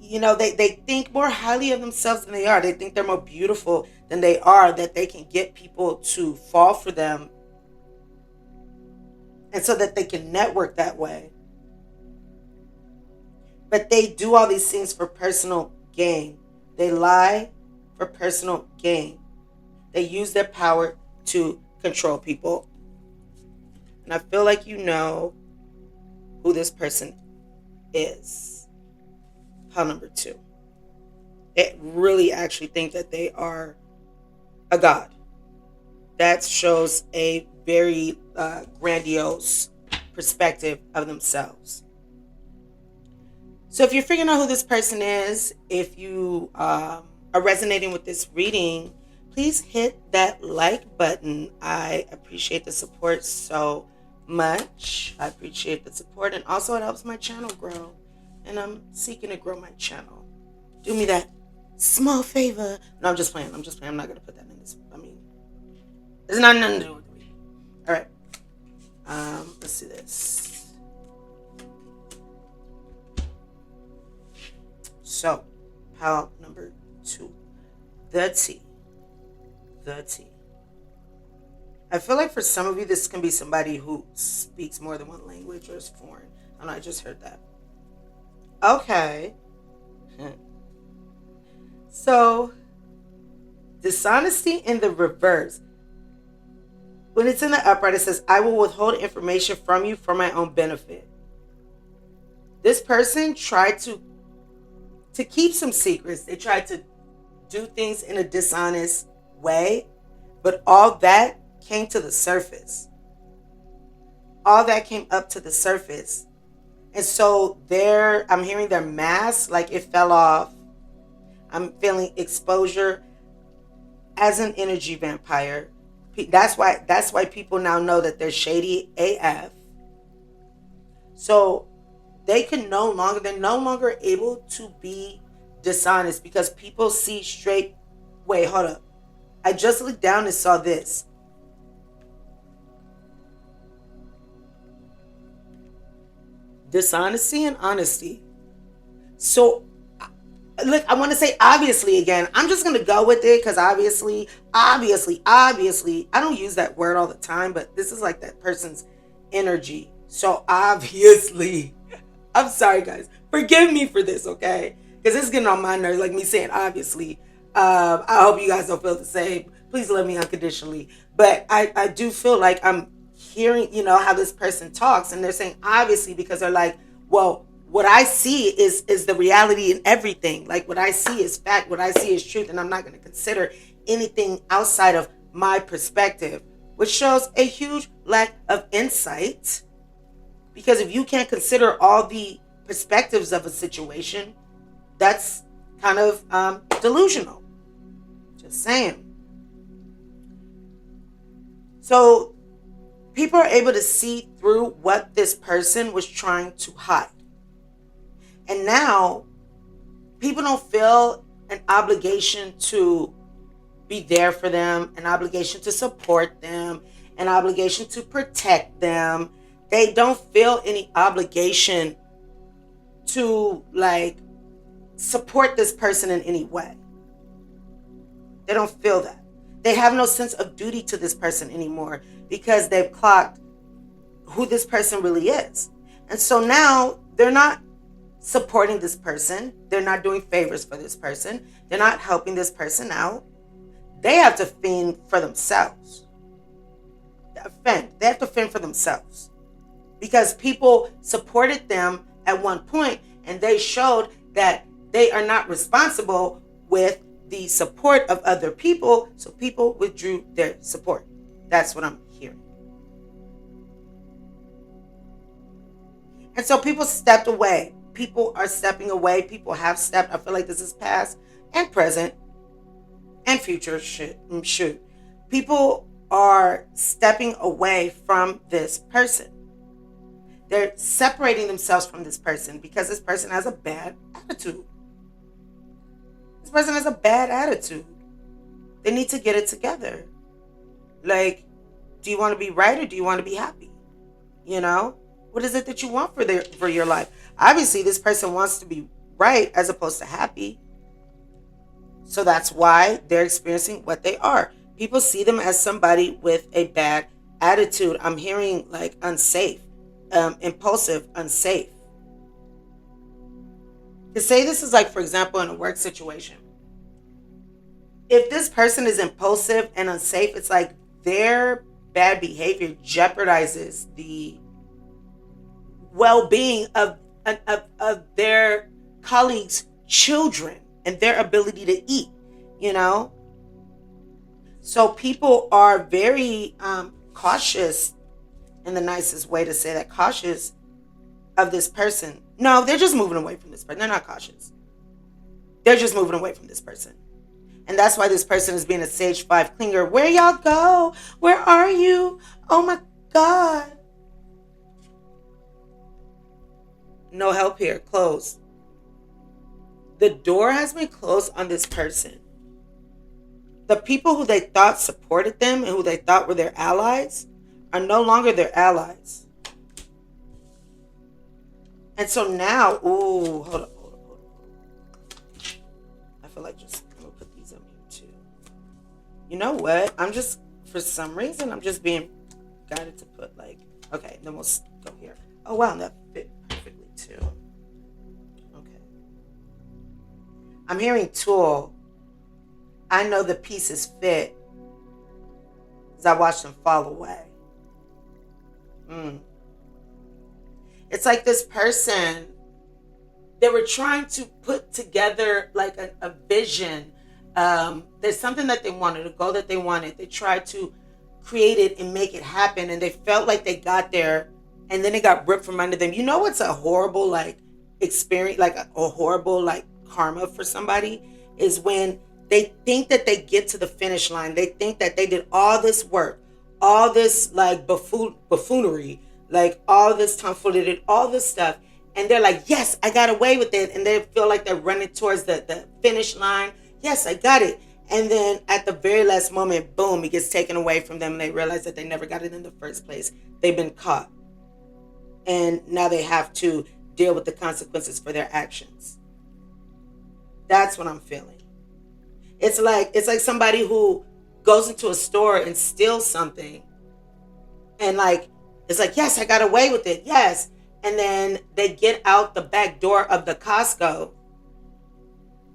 you know, they think more highly of themselves than they are. They think they're more beautiful than they are, that they can get people to fall for them. And so that they can network that way. But they do all these things for personal gain. They lie for personal gain. They use their power to control people. And I feel like you know who this person is. Pile number 2. They really actually think that they are a god. That shows a very grandiose perspective of themselves. So if you're figuring out who this person is, if you are resonating with this reading, please hit that like button. I appreciate the support so much. I appreciate the support, and also it helps my channel grow. And I'm seeking to grow my channel. Do me that small favor. No, I'm just playing. I'm not going to put that in this. I mean, there's nothing to do with me. All right. Let's see this. So, pile number 2. The T. I feel like for some of you, this can be somebody who speaks more than one language or is foreign. I know, I just heard that. Okay. So, dishonesty in the reverse. When it's in the upright, it says, I will withhold information from you for my own benefit. This person tried to keep some secrets. They tried to do things in a dishonest way, but all that came to the surface. All that came up to the surface. And so I'm hearing their mask, like it fell off. I'm feeling exposure as an energy vampire. That's why people now know that they're shady AF. So they're no longer able to be dishonest because people see straight. Wait, hold up. I just looked down and saw this. Dishonesty and honesty. So, look, I want to say obviously again. I'm just going to go with it because obviously, I don't use that word all the time, but this is like that person's energy. So obviously, I'm sorry guys, forgive me for this, okay? Because it's getting on my nerves, like me saying obviously. I hope you guys don't feel the same. Please love me unconditionally. But I do feel like I'm hearing, how this person talks, and they're saying obviously because they're like, well, what I see is the reality in everything. Like what I see is fact, what I see is truth, and I'm not going to consider anything outside of my perspective, which shows a huge lack of insight. Because if you can't consider all the perspectives of a situation, that's kind of delusional. Just saying. So people are able to see through what this person was trying to hide. And now people don't feel an obligation to be there for them, an obligation to support them, an obligation to protect them. They don't feel any obligation to support this person in any way. They don't feel that. They have no sense of duty to this person anymore because they've clocked who this person really is. And so now they're not supporting this person. They're not doing favors for this person. They're not helping this person out. They have to fend for themselves. They have to fend for themselves. Because people supported them at one point and they showed that they are not responsible with the support of other people. So people withdrew their support. That's what I'm hearing. And so people stepped away. People are stepping away. People have stepped. I feel like this is past and present and future. Shoot. People are stepping away from this person. They're separating themselves from this person because this person has a bad attitude. This person has a bad attitude. They need to get it together. Like, do you want to be right or do you want to be happy? What is it that you want for your life? Obviously, this person wants to be right as opposed to happy. So that's why they're experiencing what they are. People see them as somebody with a bad attitude. I'm hearing like unsafe. Impulsive, unsafe. To say this is like, for example, in a work situation. If this person is impulsive and unsafe, it's like their bad behavior jeopardizes the well-being of their colleagues' children and their ability to eat, So people are very cautious, in the nicest way to say that, cautious of this person. No, they're just moving away from this person. They're not cautious. They're just moving away from this person. And that's why this person is being a stage 5 clinger. Where y'all go? Where are you? Oh my God. No help here. Closed. The door has been closed on this person. The people who they thought supported them and who they thought were their allies are no longer their allies. And so now, hold up. I feel like I'm going to put these on mute too. You know what? For some reason, I'm just being guided to put okay, then we'll go here. Oh wow, that fit perfectly too. Okay. I'm hearing tool. I know the pieces fit because I watched them fall away. It's like this person, they were trying to put together like a vision. There's something that they wanted, a goal that they wanted. They tried to create it and make it happen, and they felt like they got there, and then it got ripped from under them. You know what's a horrible experience, a horrible karma for somebody, is when they think that they get to the finish line. They think that they did all this work, all this buffoonery, all this tomfoolery, they did all this stuff, and they're like, yes, I got away with it, and they feel like they're running towards the finish line. Yes, I got it. And then at the very last moment, boom, it gets taken away from them, and they realize that they never got it in the first place. They've been caught, and now they have to deal with the consequences for their actions. That's what I'm feeling. It's like somebody who goes into a store and steals something, and It's like, yes, I got away with it. Yes. And then they get out the back door of the Costco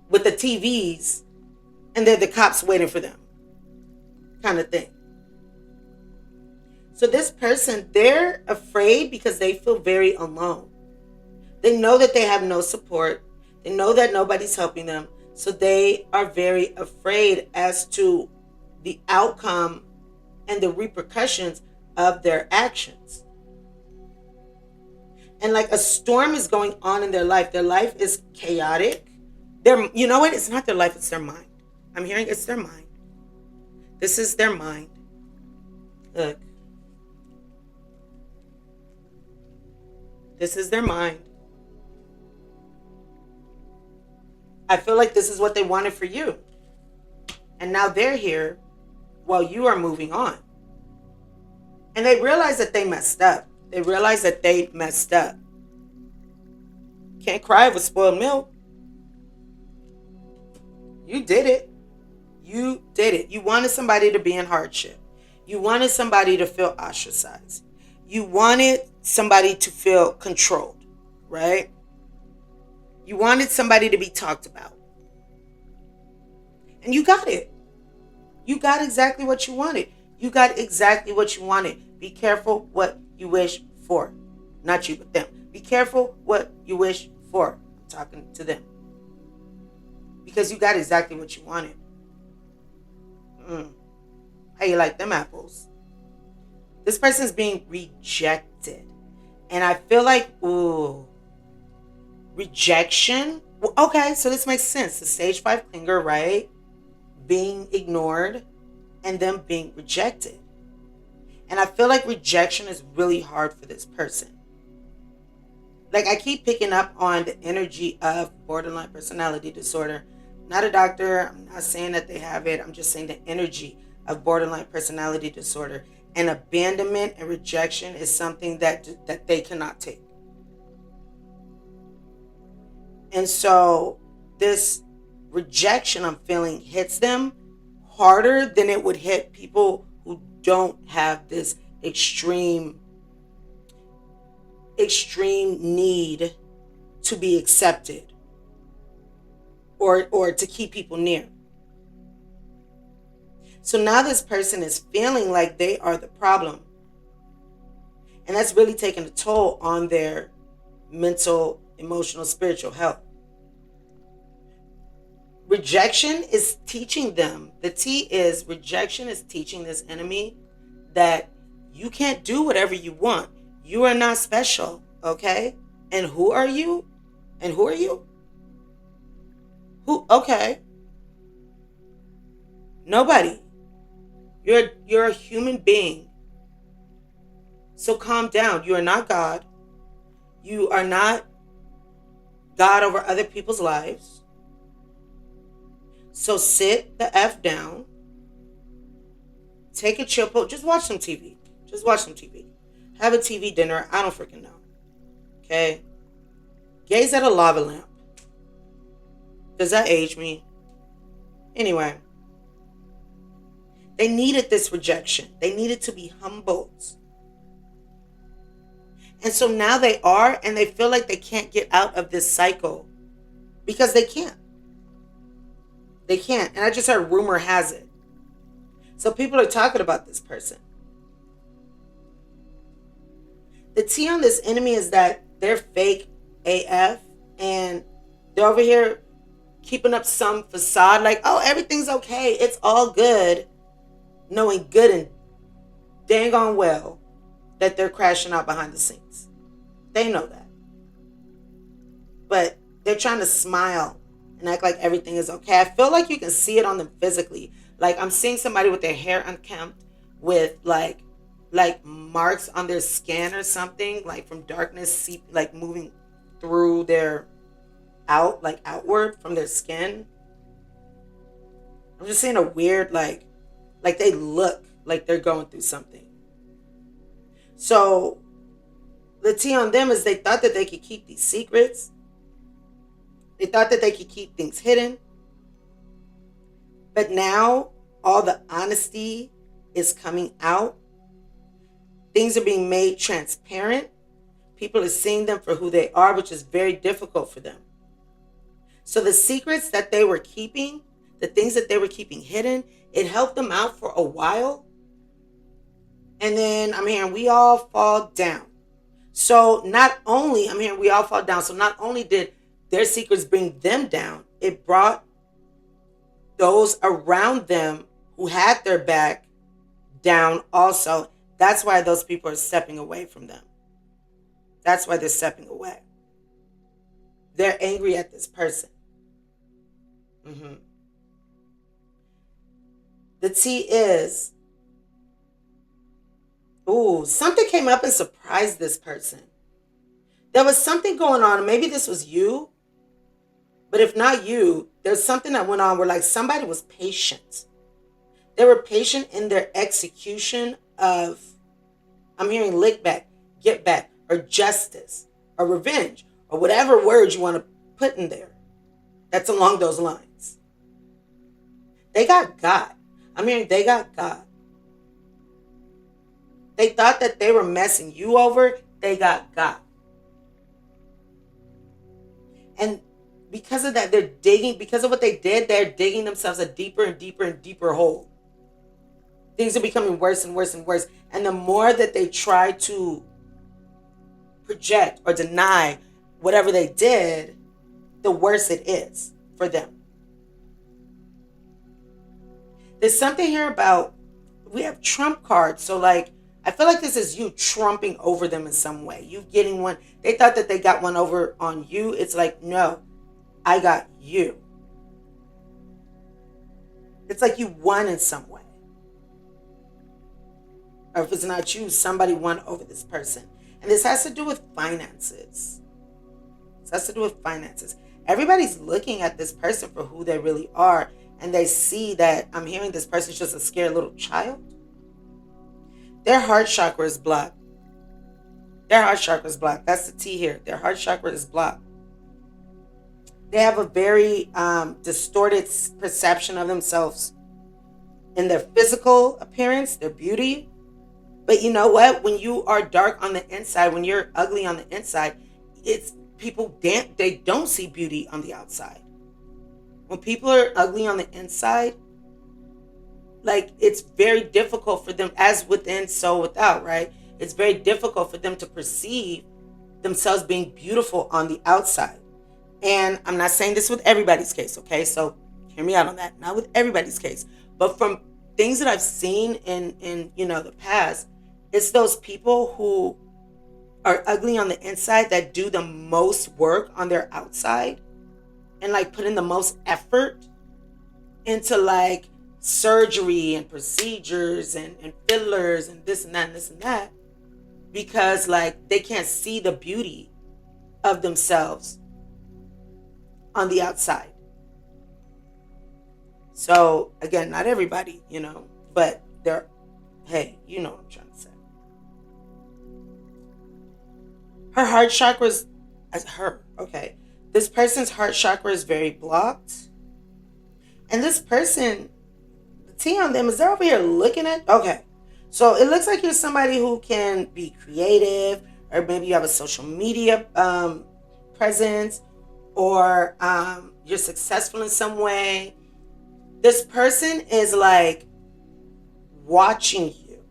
with the TVs, and then the cops waiting for them, kind of thing. So this person, they're afraid because they feel very alone. They know that they have no support. They know that nobody's helping them. So they are very afraid as to the outcome and the repercussions of their actions. And like a storm is going on in their life. Their life is chaotic. You know what? It's not their life, it's their mind. I'm hearing it's their mind. This is their mind. Look. This is their mind. I feel like this is what they wanted for you. And now they're here while you are moving on. And they realize that they messed up. They realize that they messed up. Can't cry over spoiled milk. You did it. You did it. You wanted somebody to be in hardship. You wanted somebody to feel ostracized. You wanted somebody to feel controlled, right? You wanted somebody to be talked about. And you got it. You got exactly what you wanted. You got exactly what you wanted. Be careful what you wish for. Not you, but them. Be careful what you wish for. I'm talking to them. Because you got exactly what you wanted. How you like them apples? This person's being rejected. And I feel like, ooh, rejection. Well, okay, so this makes sense. The stage 5 clinger, right? Being ignored and them being rejected. And I feel like rejection is really hard for this person. Like, I keep picking up on the energy of borderline personality disorder. I'm not a doctor. I'm not saying that they have it. I'm just saying the energy of borderline personality disorder. And abandonment and rejection is something that they cannot take. And so this rejection I'm feeling hits them harder than it would hit people who don't have this extreme need to be accepted or to keep people near. So now this person is feeling like they are the problem. And that's really taking a toll on their mental, emotional, spiritual health. Rejection is teaching them, the T is rejection is teaching this enemy that you can't do whatever you want. You are not special, okay? And who are you? And who are you? Who? Okay. Nobody. You're a human being. So calm down. You are not God. You are not God over other people's lives. So sit the F down. Take a chill pill. Just watch some TV. Just watch some TV. Have a TV dinner. I don't freaking know. Okay? Gaze at a lava lamp. Does that age me? Anyway. They needed this rejection. They needed to be humbled. And so now they are, and they feel like they can't get out of this cycle. Because they can't. They can't. And I just heard rumor has it. So people are talking about this person. The T on this enemy is that they're fake AF. And they're over here keeping up some facade. Like, oh, everything's okay. It's all good. Knowing good and dang on well that they're crashing out behind the scenes. They know that. But they're trying to smile and act like everything is okay. I feel like you can see it on them physically. Like I'm seeing somebody with their hair unkempt with like marks on their skin or something, like from darkness, like moving through their outward from their skin. I'm just seeing a weird like they look like they're going through something. So the T on them is they thought that they could keep these secrets. They thought that they could keep things hidden. But now all the honesty is coming out. Things are being made transparent. People are seeing them for who they are, which is very difficult for them. So the secrets that they were keeping, the things that they were keeping hidden, it helped them out for a while. And then I'm hearing we all fall down. So not only, I'm hearing we all fall down. So not only did their secrets bring them down, it brought those around them who had their back down also. That's why those people are stepping away from them. That's why they're stepping away. They're angry at this person. The T is, something came up and surprised this person. There was something going on. Maybe this was you. But if not you, there's something that went on where like somebody was patient. They were patient in their execution of, I'm hearing lick back, get back, or justice, or revenge, or whatever word you want to put in there. That's along those lines. They got God. I'm hearing they got God. They thought that they were messing you over. They got God. And because of that, they're digging, because of what they did, they're digging themselves a deeper and deeper and deeper hole. Things are becoming worse and worse and worse. And the more that they try to project or deny whatever they did, the worse it is for them. There's something here about, we have trump cards. So like, I feel like this is you trumping over them in some way. You getting one. They thought that they got one over on you. It's like, no, I got you. It's like you won in some way. Or if it's not you, somebody won over this person. And this has to do with finances. This has to do with finances. Everybody's looking at this person for who they really are. And they see that, I'm hearing this person's just a scared little child. Their heart chakra is blocked. Their heart chakra is blocked. That's the T here. Their heart chakra is blocked. They have a very distorted perception of themselves in their physical appearance, their beauty. But you know what? When you are dark on the inside, when you're ugly on the inside, it's people they don't see beauty on the outside. When people are ugly on the inside, like it's very difficult for them, as within, so without, right? It's very difficult for them to perceive themselves being beautiful on the outside. And I'm not saying this with everybody's case, okay? So hear me out on that. Not with everybody's case. But from things that I've seen in the past, it's those people who are ugly on the inside that do the most work on their outside and like put in the most effort into like surgery and procedures and fillers and this and that and this and that, because like they can't see the beauty of themselves on the outside. So again, not everybody, but they're, hey, you know what I'm trying to say. Her heart chakra is, okay. This person's heart chakra is very blocked. And this person, the T on them, is they're over here looking at, okay. So it looks like you're somebody who can be creative, or maybe you have a social media presence, or you're successful in some way. This person is like watching you.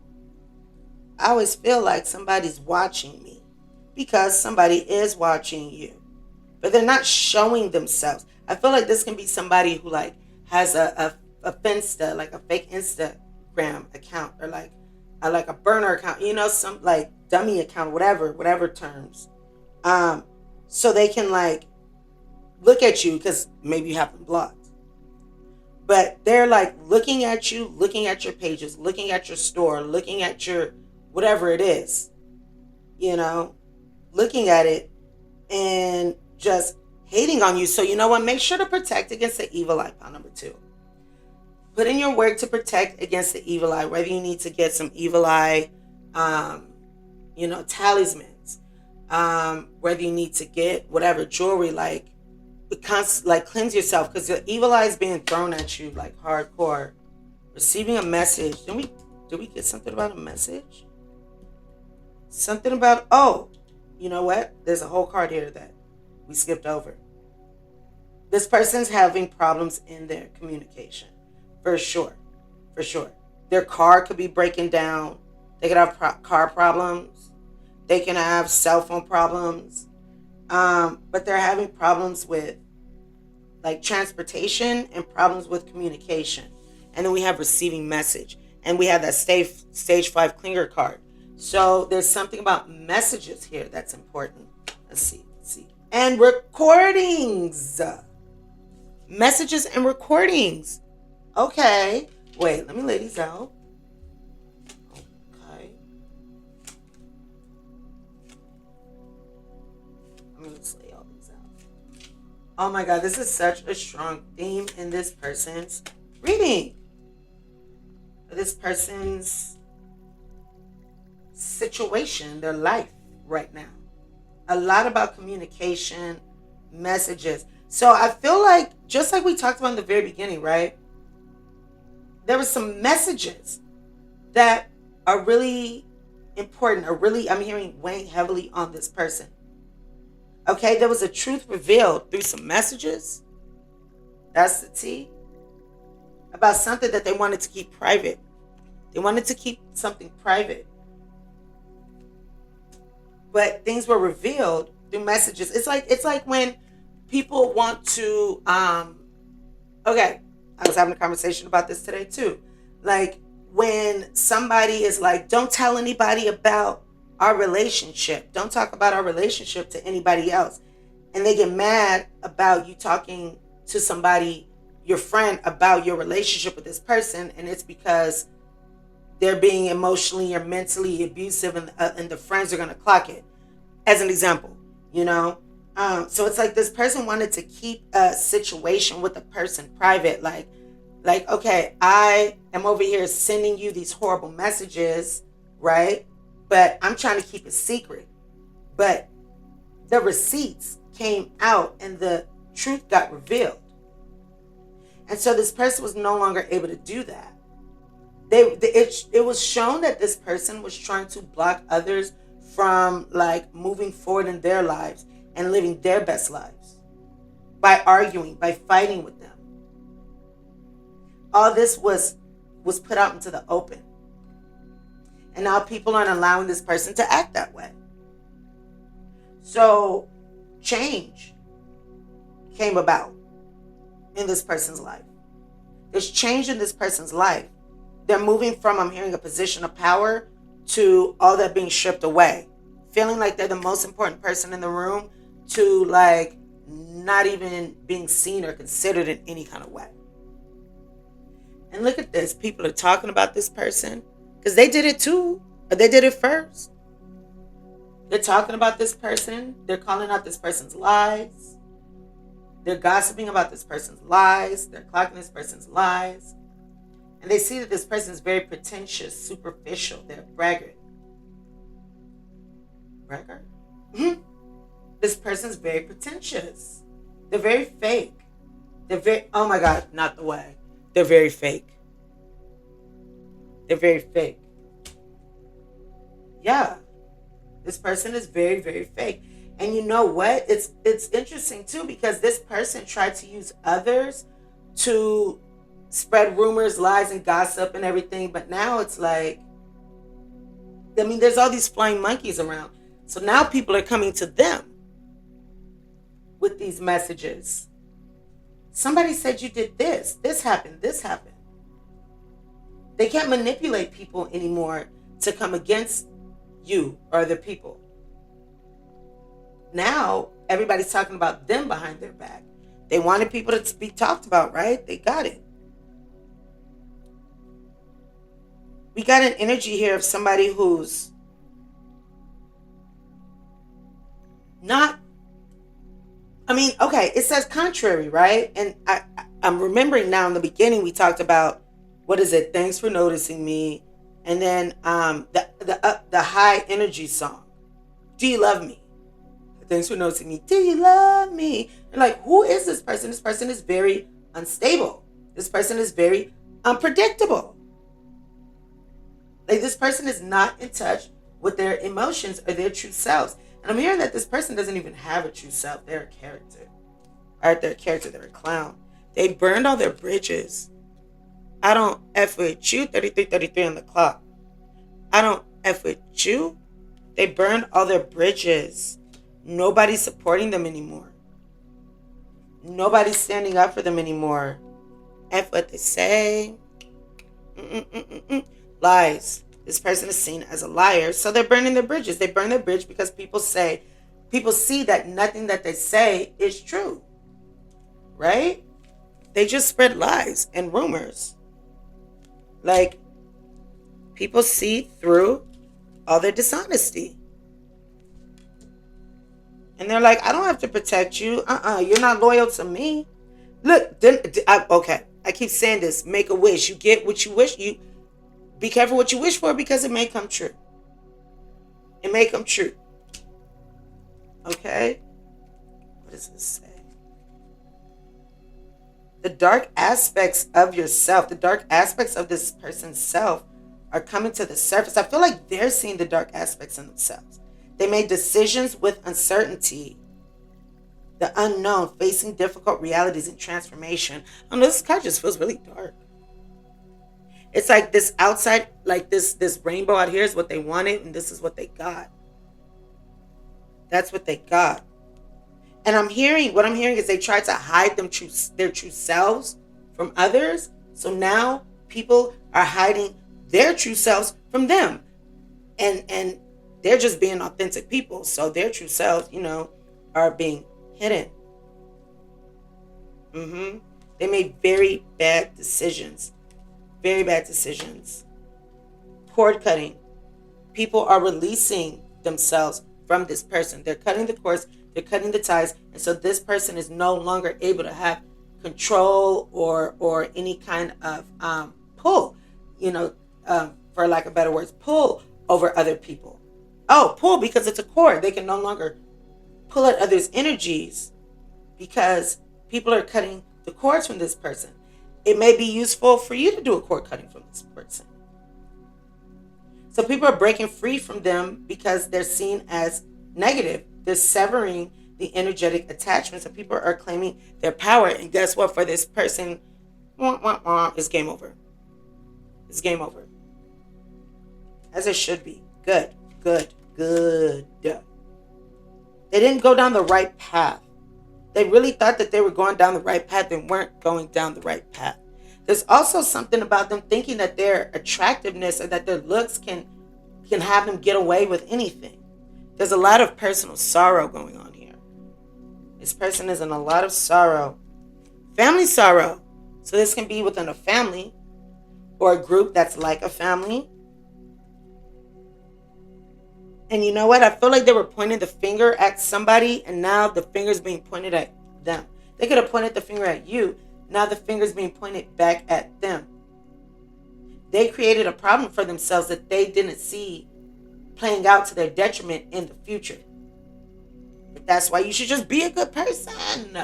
I always feel like somebody's watching me because somebody is watching you, but they're not showing themselves. I feel like this can be somebody who like has a Finsta, like a fake Instagram account, or like a burner account, some like dummy account, whatever terms. So they can like look at you because maybe you have them blocked. But they're like looking at you, looking at your pages, looking at your store, looking at your whatever it is, looking at it and just hating on you. So you know what? Make sure to protect against the evil eye. Pile number 2. Put in your work to protect against the evil eye. Whether you need to get some evil eye, talismans, whether you need to get whatever jewelry, like cleanse yourself, because the evil eye is being thrown at you like hardcore. Receiving a message. Did we get something about a message? Something about, oh, you know what? There's a whole card here that we skipped over. This person's having problems in their communication. For sure. For sure. Their car could be breaking down. They could have car problems. They can have cell phone problems. But they're having problems with like transportation and problems with communication. And then we have receiving message. And we have that stage 5 clinger card. So there's something about messages here that's important. Let's see. And recordings. Messages and recordings. Okay. Wait, let me lay these out. Okay. Let me just lay all these out. Oh my God, this is such a strong theme in this person's reading. This person's situation, their life right now. A lot about communication, messages. So I feel like, just like we talked about in the very beginning, right? There were some messages that are really important, I'm hearing weighing heavily on this person. Okay, there was a truth revealed through some messages. That's the T. About something that they wanted to keep private. They wanted to keep something private. But things were revealed through messages. It's like when people want to okay, I was having a conversation about this today too. Like when somebody is like, don't tell anybody about our relationship. Don't talk about our relationship to anybody else. And they get mad about you talking to somebody, your friend, about your relationship with this person. And it's because they're being emotionally or mentally abusive, and the friends are going to clock it. As an example, you know? So it's like this person wanted to keep a situation with a person private. Like, okay, I am over here sending you these horrible messages, right? But I'm trying to keep it secret. But the receipts came out and the truth got revealed. And so this person was no longer able to do that. It was shown that this person was trying to block others from like moving forward in their lives and living their best lives by arguing, by fighting with them. All this was put out into the open. And now people aren't allowing this person to act that way. So change came about in this person's life. There's change in this person's life. They're moving from, I'm hearing, a position of power to all that being stripped away. Feeling like they're the most important person in the room to like not even being seen or considered in any kind of way. And look at this. People are talking about this person because they did it too. Or they did it first. They're talking about this person. They're calling out this person's lies. They're gossiping about this person's lies. They're clocking this person's lies. And they see that this person is very pretentious, superficial. They're braggart. Braggart? Mm-hmm. This person's very pretentious. They're very fake. Oh my God, not the way. They're very fake. They're very fake. Yeah. This person is very, very fake. And you know what? It's interesting too, because this person tried to use others to spread rumors, lies, and gossip and everything. But now it's like, I mean, there's all these flying monkeys around. So now people are coming to them with these messages. Somebody said you did this. This happened. This happened. They can't manipulate people anymore to come against you or other people. Now, everybody's talking about them behind their back. They wanted people to be talked about, right? They got it. We got an energy here of somebody who's not, I mean, okay, it says contrary, right? And I'm remembering now in the beginning we talked about, what is it? Thanks for noticing me. And then the high energy song. Do you love me? Thanks for noticing me. Do you love me? And like, who is this person? This person is very unstable. This person is very unpredictable. Like, this person is not in touch with their emotions or their true selves. And I'm hearing that this person doesn't even have a true self. They're a character. Or they're a character, they're a clown. They burned all their bridges. I don't F with you, 33:33 on the clock. I don't F with you. They burned all their bridges. Nobody's supporting them anymore. Nobody's standing up for them anymore. F what they say. Lies. This person is seen as a liar, so they're burning their bridges. They burn their bridge because people see that nothing that they say is true. Right? They just spread lies and rumors. Like, people see through all their dishonesty. And they're like, I don't have to protect you. You're not loyal to me. Look, okay. I keep saying this. Make a wish. You get what you wish. You be careful what you wish for, because it may come true. It may come true. Okay? What does this say? The dark aspects of yourself, the dark aspects of this person's self are coming to the surface. I feel like they're seeing the dark aspects in themselves. They made decisions with uncertainty, the unknown, facing difficult realities and transformation. I know this card just feels really dark. It's like this outside, like this rainbow out here is what they wanted, and this is what they got. That's what they got. And what I'm hearing is they tried to hide their true selves from others. So now people are hiding their true selves from them. And they're just being authentic people. So their true selves, are being hidden. They made very bad decisions. Very bad decisions. Cord cutting. People are releasing themselves from this person. They're cutting the cords. They're cutting the ties. And so this person is no longer able to have control or any kind of pull, for lack of better words, pull over other people. Oh, pull because it's a cord. They can no longer pull at others' energies because people are cutting the cords from this person. It may be useful for you to do a cord cutting from this person. So people are breaking free from them because they're seen as negative. They're severing the energetic attachments, and people are claiming their power. And guess what? For this person, it's game over. It's game over. As it should be. Good. They didn't go down the right path. They really thought that they were going down the right path and weren't going down the right path. There's also something about them thinking that their attractiveness or that their looks can have them get away with anything. There's a lot of personal sorrow going on here. This person is in a lot of sorrow. Family sorrow. So this can be within a family or a group that's like a family. And you know what? I feel like they were pointing the finger at somebody, and now the finger's being pointed at them. They could have pointed the finger at you. Now the finger's being pointed back at them. They created a problem for themselves that they didn't see playing out to their detriment in the future. But that's why you should just be a good person.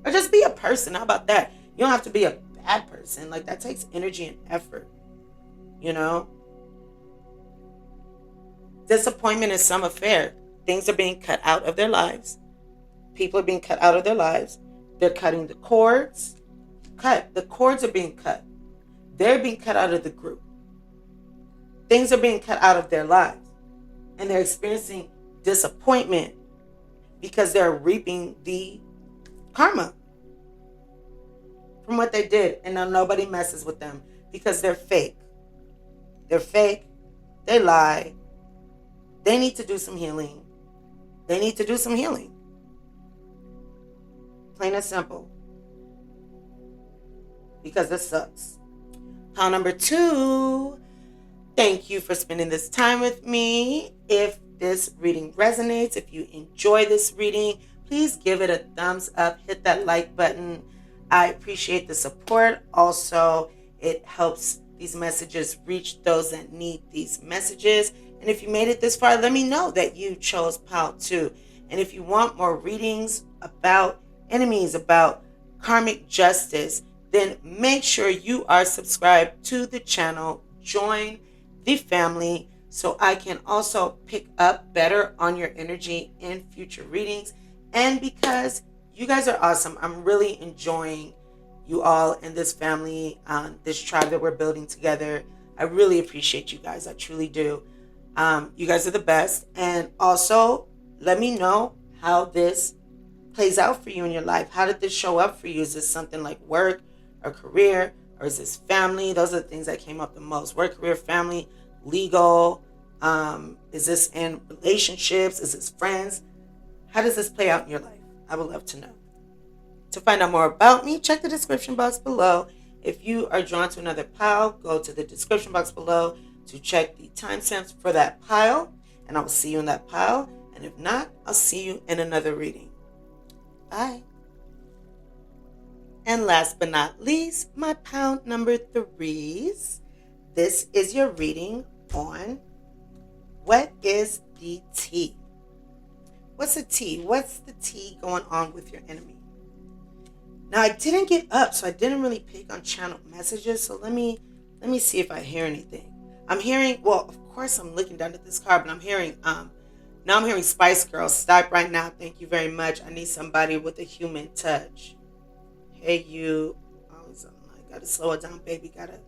Or just be a person. How about that? You don't have to be a bad person. Like, that takes energy and effort. Disappointment is some affair. Things are being cut out of their lives. People are being cut out of their lives. They're cutting the cords. The cords are being cut. They're being cut out of the group. Things are being cut out of their lives. And they're experiencing disappointment because they're reaping the karma from what they did. And now nobody messes with them because they're fake. They're fake. They lie. They need to do some healing. Plain and simple. Because this sucks. Pile number 2. Thank you for spending this time with me. If this reading resonates, if you enjoy this reading, please give it a thumbs up. Hit that like button. I appreciate the support. Also, it helps these messages reach those that need these messages. And if you made it this far, let me know that you chose pile 2. And if you want more readings about enemies, about karmic justice, then make sure you are subscribed to the channel. Join the family so I can also pick up better on your energy in future readings. And because you guys are awesome, I'm really enjoying you all in this family, this tribe that we're building together. I really appreciate you guys. I truly do. You guys are the best. And also, let me know how this plays out for you in your life. How did this show up for you? Is this something like work or career, or is this family? Those are the things that came up the most: work, career, family, legal. Is this in relationships? Is this friends? How does this play out in your life? I would love to know. To find out more about me, check the description box below. If you are drawn to another pile, go to the description box below to check the timestamps for that pile, and I will see you in that pile. And if not, I'll see you in another reading. Bye. And last but not least, my pound number 3s. This is your reading on what is the tea? What's the tea? What's the tea going on with your enemy? Now, I didn't get up, so I didn't really pick on channel messages. So let me see if I hear anything. I'm hearing, well, of course I'm looking down at this card, but I'm hearing now I'm hearing Spice Girls. Stop right now. Thank you very much. I need somebody with a human touch. Hey, you. Oh, I gotta slow it down, baby. Gotta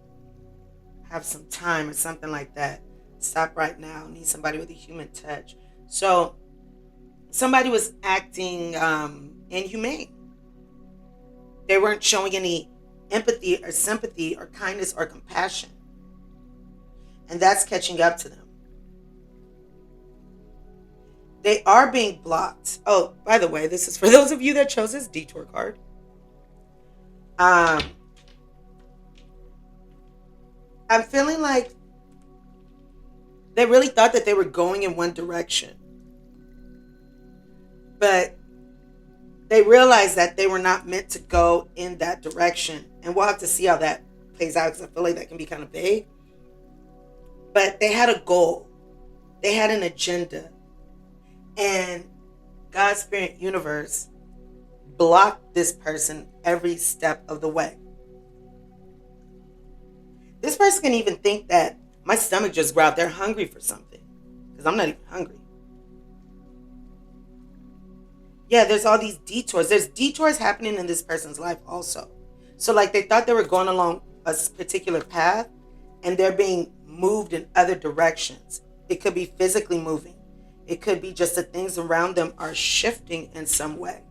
have some time or something like that. Stop right now. I need somebody with a human touch. So somebody was acting inhumane. They weren't showing any empathy or sympathy or kindness or compassion. And that's catching up to them. They are being blocked. Oh, by the way, this is for those of you that chose this Detour card. I'm feeling like they really thought that they were going in one direction. But they realized that they were not meant to go in that direction. And we'll have to see how that plays out, because I feel like that can be kind of vague. But they had a goal. They had an agenda. And God's Spirit Universe blocked this person every step of the way. This person can even think that my stomach just growled. They're hungry for something, because I'm not even hungry. Yeah, there's all these detours. There's detours happening in this person's life also. So like they thought they were going along a particular path, and they're being moved in other directions. It could be physically moving. It could be just the things around them are shifting in some way.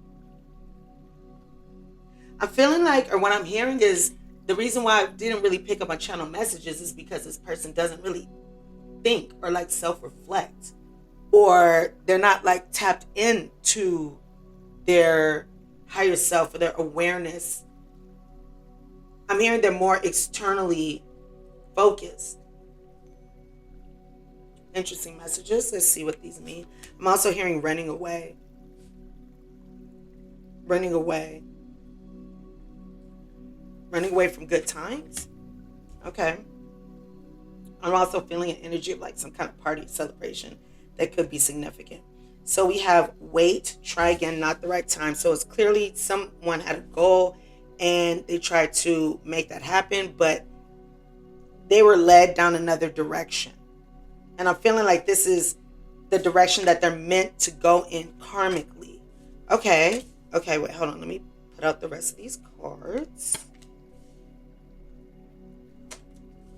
I'm feeling like, or what I'm hearing is, the reason why I didn't really pick up on channel messages is because this person doesn't really think or like self-reflect, or they're not like tapped into their higher self or their awareness. I'm hearing they're more externally focused. Interesting messages. Let's see what these mean. I'm also hearing running away. Running away. Running away from good times. Okay. I'm also feeling an energy of like some kind of party celebration that could be significant. So we have wait, try again, not the right time. So it's clearly someone had a goal and they tried to make that happen, but they were led down another direction. And I'm feeling like this is the direction that they're meant to go in karmically. Okay, wait, hold on. Let me put out the rest of these cards.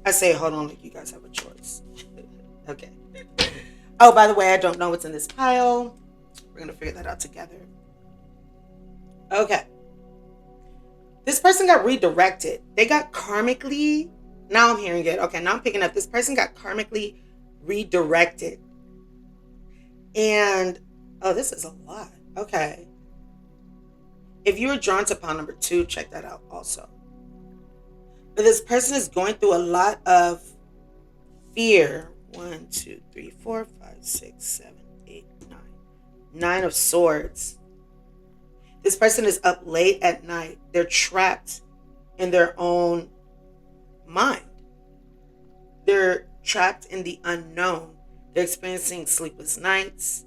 I say hold on like you guys have a choice. Okay. Oh, by the way, I don't know what's in this pile. We're going to figure that out together. Okay. This person got redirected. They got karmically. Now I'm hearing it. Okay, now I'm picking up. This person got karmically redirected. And, oh, this is a lot. Okay. If you were drawn to pile number 2, check that out also. But this person is going through a lot of fear. 1, 2, 3, 4, 5, 6, 7, 8, 9. 9 of Swords. This person is up late at night. They're trapped in their own mind. They're trapped in the unknown. They're experiencing sleepless nights.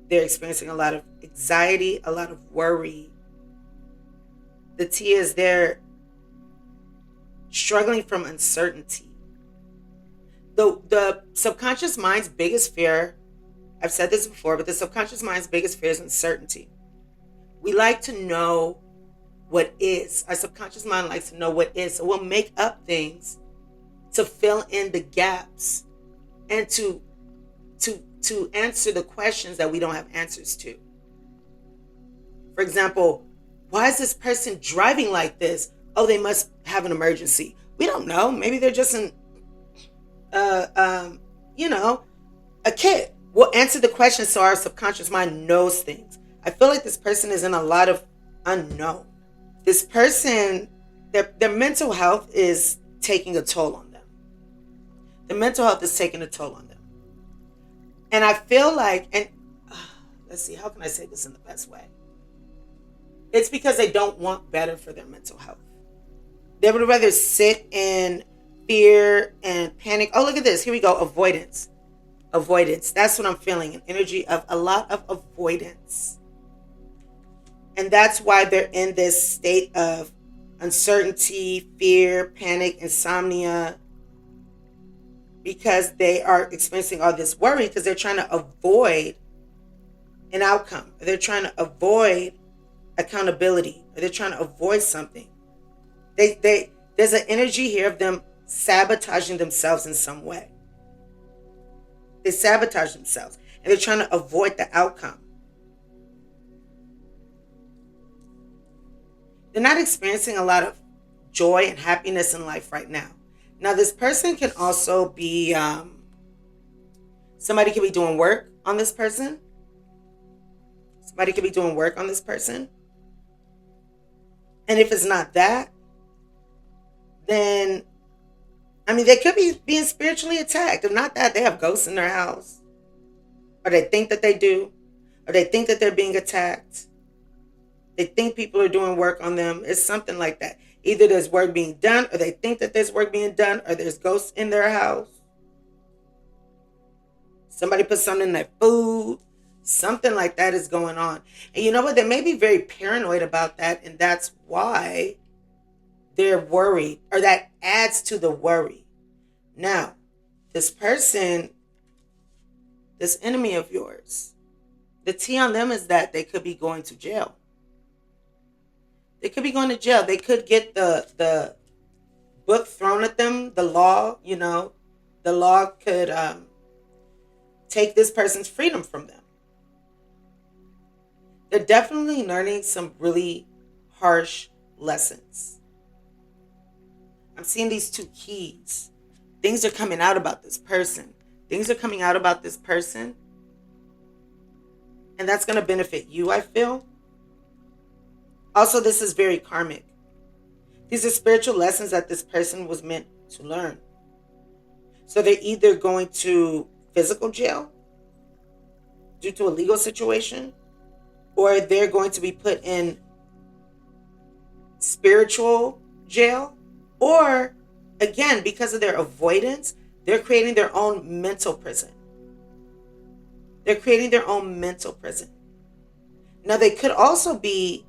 They're experiencing a lot of anxiety, a lot of worry. The T is they're struggling from uncertainty. The subconscious mind's biggest fear, I've said this before, but the subconscious mind's biggest fear is uncertainty. We like to know what is. Our subconscious mind likes to know what is. So we'll make up things to fill in the gaps and to answer the questions that we don't have answers to. For example, why is this person driving like this? Oh, they must have an emergency. We don't know. Maybe they're just uh, um, a kid. We'll answer the question so our subconscious mind knows things. I feel like this person is in a lot of unknown. This person, their mental health is taking a toll on them. The mental health is taking a toll on them. And I feel like, let's see, how can I say this in the best way? It's because they don't want better for their mental health. They would rather sit in fear and panic. Oh, look at this. Here we go. Avoidance. Avoidance. That's what I'm feeling. An energy of a lot of avoidance. And that's why they're in this state of uncertainty, fear, panic, insomnia. Because they are experiencing all this worry because they're trying to avoid an outcome. Or they're trying to avoid accountability. Or they're trying to avoid something. There's an energy here of them sabotaging themselves in some way. They sabotage themselves. And they're trying to avoid the outcome. They're not experiencing a lot of joy and happiness in life right now. Now, this person can also be, somebody could be doing work on this person. Somebody could be doing work on this person. And if it's not that, then, they could be being spiritually attacked. If not that, they have ghosts in their house. Or they think that they do. Or they think that they're being attacked. They think people are doing work on them. It's something like that. Either there's work being done, or they think that there's work being done, or there's ghosts in their house. Somebody put something in their food. Something like that is going on. And you know what? They may be very paranoid about that, and that's why they're worried, or that adds to the worry. Now, this person, this enemy of yours, the tea on them is that they could be going to jail. They could be going to jail. They could get the book thrown at them, the law, the law could take this person's freedom from them. They're definitely learning some really harsh lessons. I'm seeing these two keys. Things are coming out about this person. Things are coming out about this person. And that's going to benefit you, I feel. Also, this is very karmic. These are spiritual lessons that this person was meant to learn. So they're either going to physical jail due to a legal situation, or they're going to be put in spiritual jail, or, again, because of their avoidance, they're creating their own mental prison. They're creating their own mental prison. Now, they could also be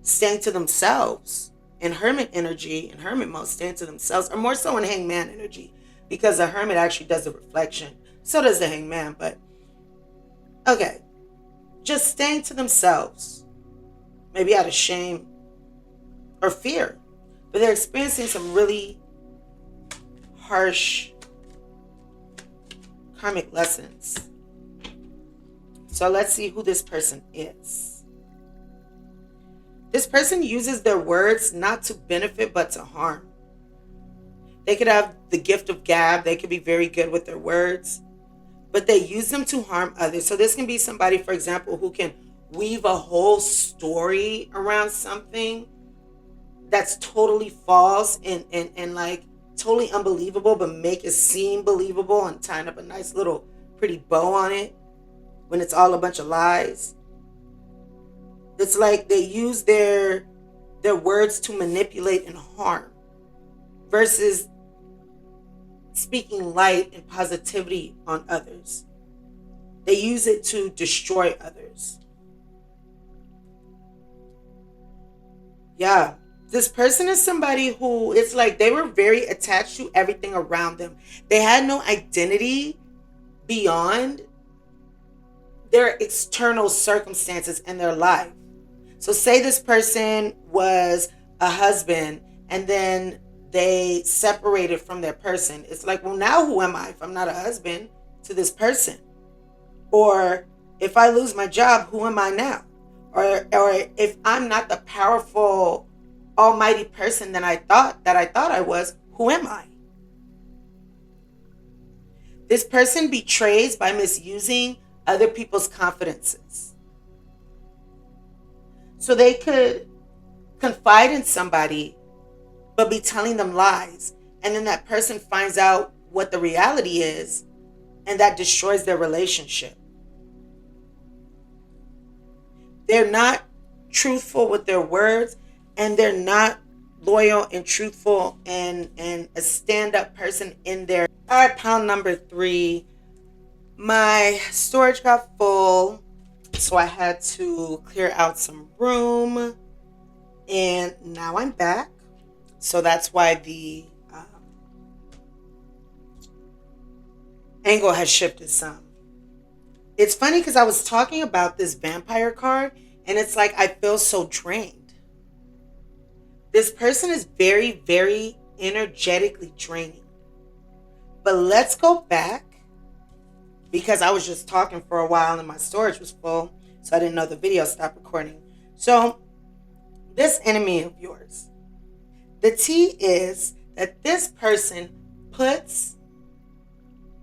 staying to themselves in hermit energy, in hermit mode, staying to themselves, or more so in hangman energy, because the hermit actually does the reflection. So does the hangman, but okay. Just staying to themselves, maybe out of shame or fear, but they're experiencing some really harsh karmic lessons. So let's see who this person is. This person uses their words not to benefit but to harm. They could have the gift of gab. They could be very good with their words, but they use them to harm others. So this can be somebody, for example, who can weave a whole story around something that's totally false and like totally unbelievable, but make it seem believable and tying up a nice little pretty bow on it when it's all a bunch of lies. It's like they use their words to manipulate and harm versus speaking light and positivity on others. They use it to destroy others. Yeah, This person is somebody who, it's like they were very attached to everything around them. They had no identity beyond their external circumstances in their life. So say this person was a husband and then they separated from their person. It's like, well, now who am I if I'm not a husband to this person? Or if I lose my job, who am I now? Or if I'm not the powerful, almighty person that I thought I was, who am I? This person betrays by misusing other people's confidences. So they could confide in somebody, but be telling them lies. And then that person finds out what the reality is, and that destroys their relationship. They're not truthful with their words, and they're not loyal and truthful and a stand-up person in there. All right, pound number 3. My storage got full, so I had to clear out some room, and now I'm back. So that's why the angle has shifted some. It's funny because I was talking about this vampire card, and it's like I feel so drained. This person is very, very energetically draining. But let's go back, because I was just talking for a while and my storage was full, so I didn't know the video stopped recording. So this enemy of yours, the T is that this person puts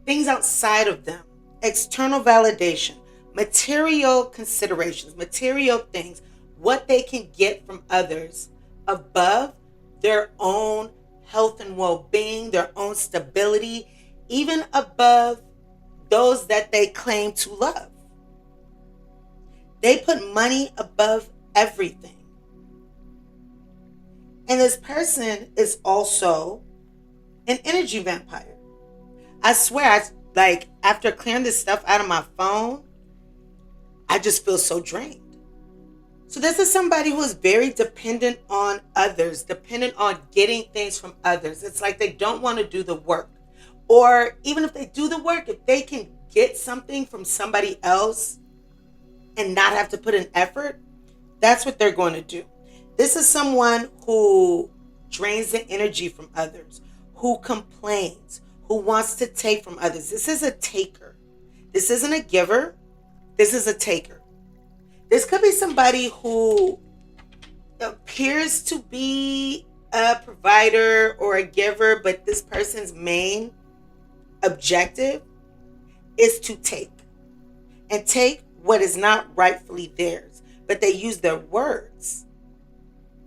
things outside of them, external validation, material considerations, material things, what they can get from others above their own health and well-being, their own stability, even above those that they claim to love. They put money above everything. And this person is also an energy vampire. I swear, after clearing this stuff out of my phone, I just feel so drained. So this is somebody who is very dependent on others, dependent on getting things from others. It's like they don't want to do the work. Or even if they do the work, if they can get something from somebody else and not have to put an effort, that's what they're going to do. This is someone who drains the energy from others, who complains, who wants to take from others. This is a taker. This isn't a giver. This is a taker. This could be somebody who appears to be a provider or a giver, but this person's main objective is to take. And take what is not rightfully theirs. But they use their words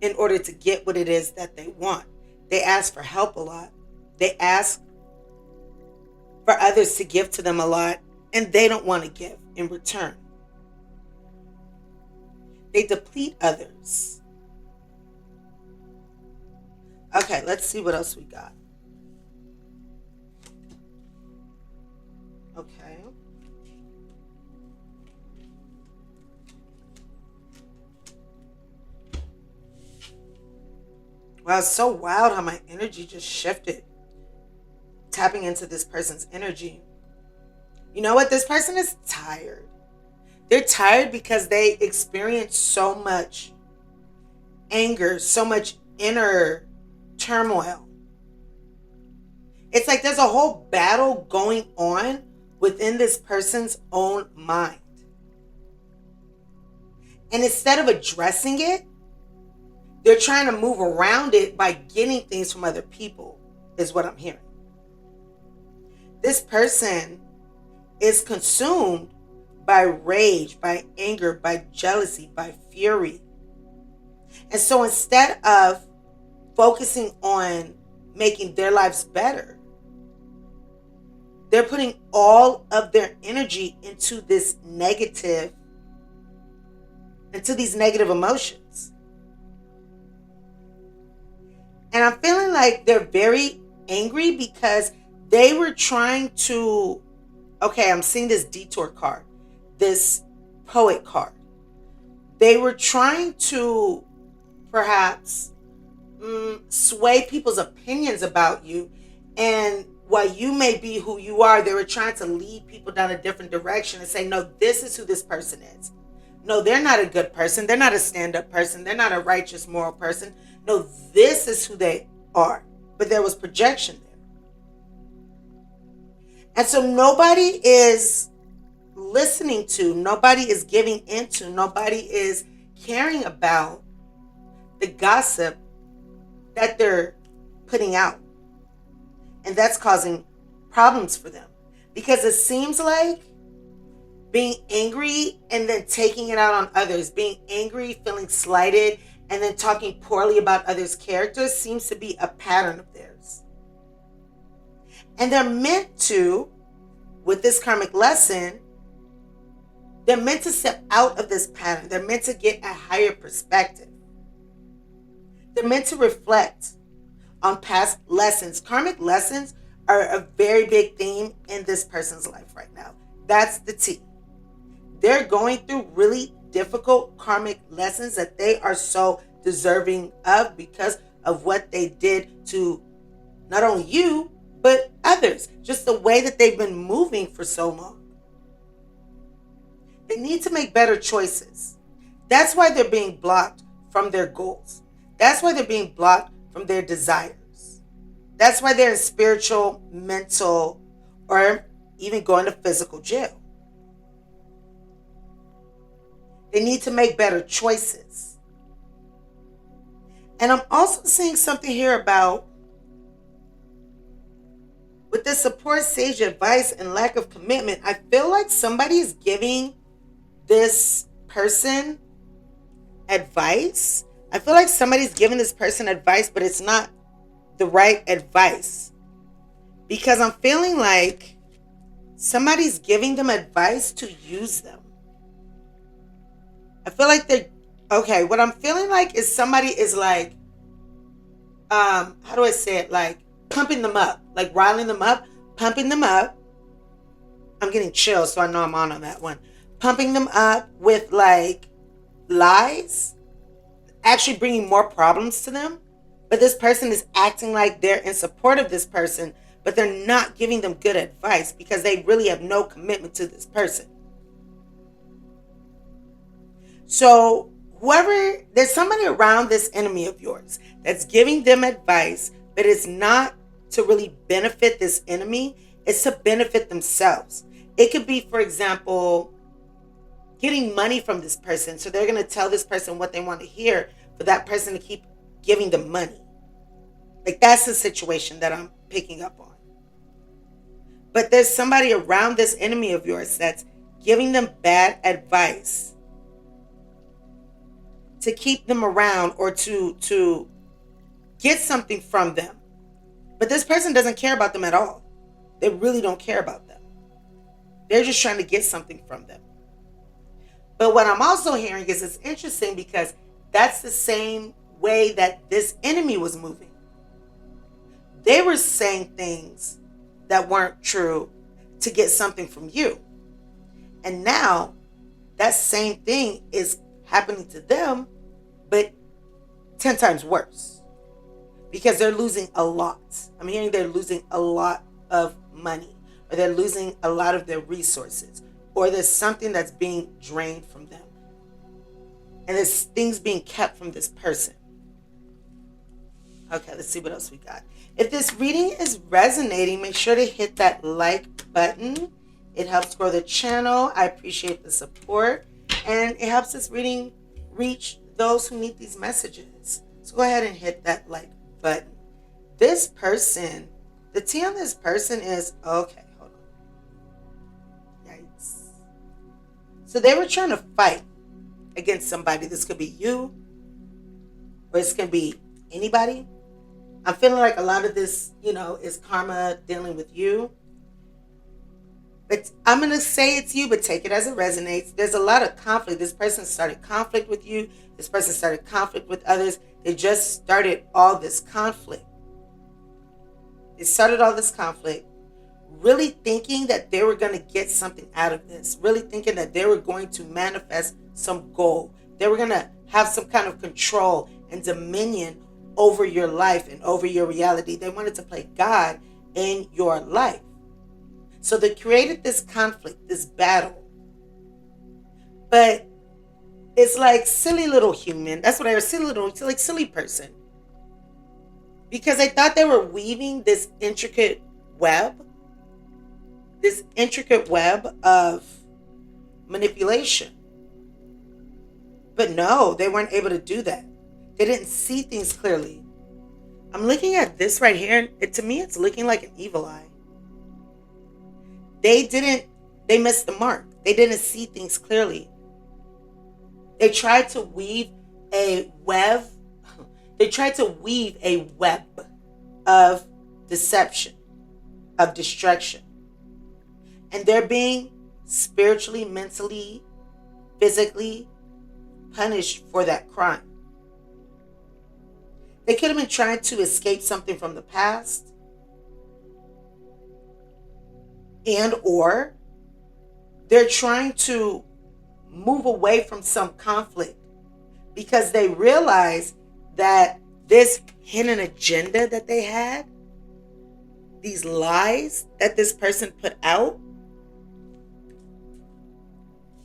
in order to get what it is that they want. They ask for help a lot. They ask for others to give to them a lot, and they don't want to give in return. They deplete others. Okay, let's see what else we got. Okay. Wow, it's so wild how my energy just shifted. Tapping into this person's energy. You know what? This person is tired. They're tired because they experience so much anger, so much inner turmoil. It's like there's a whole battle going on within this person's own mind. And instead of addressing it, they're trying to move around it by getting things from other people, is what I'm hearing. This person is consumed by rage, by anger, by jealousy, by fury. And so instead of focusing on making their lives better, they're putting all of their energy into these negative emotions. And I'm feeling like they're very angry because they were trying to, okay, I'm seeing this Detour card, this poet card. They were trying to perhaps sway people's opinions about you. And while you may be who you are, they were trying to lead people down a different direction and say, no, this is who this person is. No, they're not a good person. They're not a stand-up person. They're not a righteous, moral person. No, this is who they are. But there was projection there. And so nobody is listening to, nobody is giving into, nobody is caring about the gossip that they're putting out. And that's causing problems for them. Because it seems like being angry and then taking it out on others, being angry, feeling slighted, and then talking poorly about others' characters seems to be a pattern of theirs. And they're meant to, with this karmic lesson, they're meant to step out of this pattern. They're meant to get a higher perspective. They're meant to reflect on past lessons. Karmic lessons are a very big theme in this person's life right now. That's the T. They're going through really difficult karmic lessons that they are so deserving of because of what they did to not only you, but others. Just the way that they've been moving for so long. They need to make better choices. That's why they're being blocked from their goals. That's why they're being blocked from their desires. That's why they're in spiritual, mental, or even going to physical jail. They need to make better choices. And I'm also seeing something here about, with the support, sage advice, and lack of commitment, I feel like somebody is giving this person advice. I feel like somebody's giving this person advice, but it's not the right advice. Because I'm feeling like somebody's giving them advice to use them. I feel like what I'm feeling like is somebody is like, how do I say it? Like pumping them up, like riling them up, pumping them up. I'm getting chills, so I know I'm on that one. Pumping them up with like lies, actually bringing more problems to them. But this person is acting like they're in support of this person, but they're not giving them good advice because they really have no commitment to this person. So there's somebody around this enemy of yours that's giving them advice, but it's not to really benefit this enemy. It's to benefit themselves. It could be, for example, getting money from this person. So they're going to tell this person what they want to hear for that person to keep giving them money. Like that's the situation that I'm picking up on. But there's somebody around this enemy of yours that's giving them bad advice to keep them around or to get something from them. But this person doesn't care about them at all. They really don't care about them. They're just trying to get something from them. But what I'm also hearing is it's interesting because that's the same way that this enemy was moving. They were saying things that weren't true to get something from you. And now that same thing is happening to them, but 10 times worse. Because they're losing a lot. I'm hearing they're losing a lot of money, or they're losing a lot of their resources, or there's something that's being drained from them. And there's things being kept from this person. Okay, let's see what else we got. If this reading is resonating, make sure to hit that like button. It helps grow the channel. I appreciate the support. And it helps this reading reach those who need these messages. So go ahead and hit that like button. This person, the T on this person is, okay, hold on. Yikes. So they were trying to fight against somebody. This could be you, or this could be anybody. I'm feeling like a lot of this, is karma dealing with you. But I'm going to say it's you, but take it as it resonates. There's a lot of conflict. This person started conflict with you. This person started conflict with others. They just started all this conflict. They started all this conflict, really thinking that they were going to get something out of this, really thinking that they were going to manifest some goal. They were going to have some kind of control and dominion over your life and over your reality. They wanted to play God in your life. So they created this conflict, this battle. But it's like silly little human. That's what I was, silly person. Because they thought they were weaving this intricate web of manipulation. But no, they weren't able to do that. They didn't see things clearly. I'm looking at this right here, and to me, it's looking like an evil eye. They missed the mark. They didn't see things clearly. They tried to weave a web. They tried to weave a web of deception, of destruction. And they're being spiritually, mentally, physically punished for that crime. They could have been trying to escape something from the past, and or they're trying to move away from some conflict because they realize that this hidden agenda that they had, these lies that this person put out,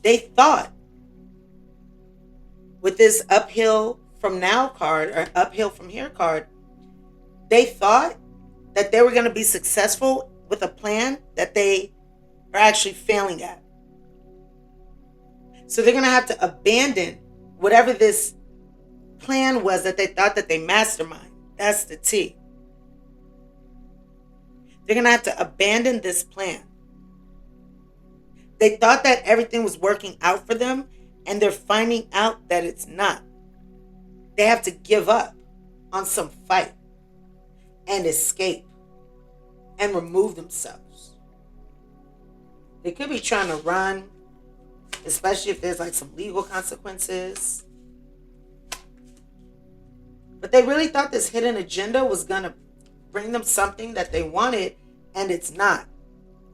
they thought with this uphill from now card or uphill from here card, they thought that they were going to be successful with a plan that they are actually failing at. So they're going to have to abandon whatever this plan was that they thought that they mastermind. That's the T. They're going to have to abandon this plan. They thought that everything was working out for them, and they're finding out that it's not. They have to give up on some fight and escape and remove themselves. They could be trying to run, especially if there's like some legal consequences. But they really thought this hidden agenda was going to bring them something that they wanted, and it's not.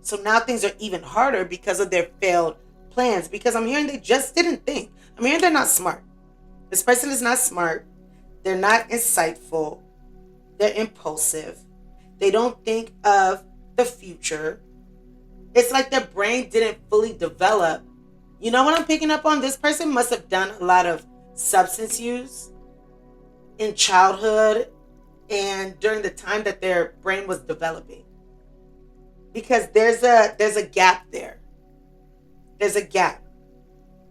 So now things are even harder because of their failed plans. Because I'm hearing they just didn't think. I'm hearing they're not smart. This person is not smart. They're not insightful. They're impulsive. They don't think of the future. It's like their brain didn't fully develop. You know what I'm picking up on? This person must have done a lot of substance use in childhood and during the time that their brain was developing. Because there's a gap there. There's a gap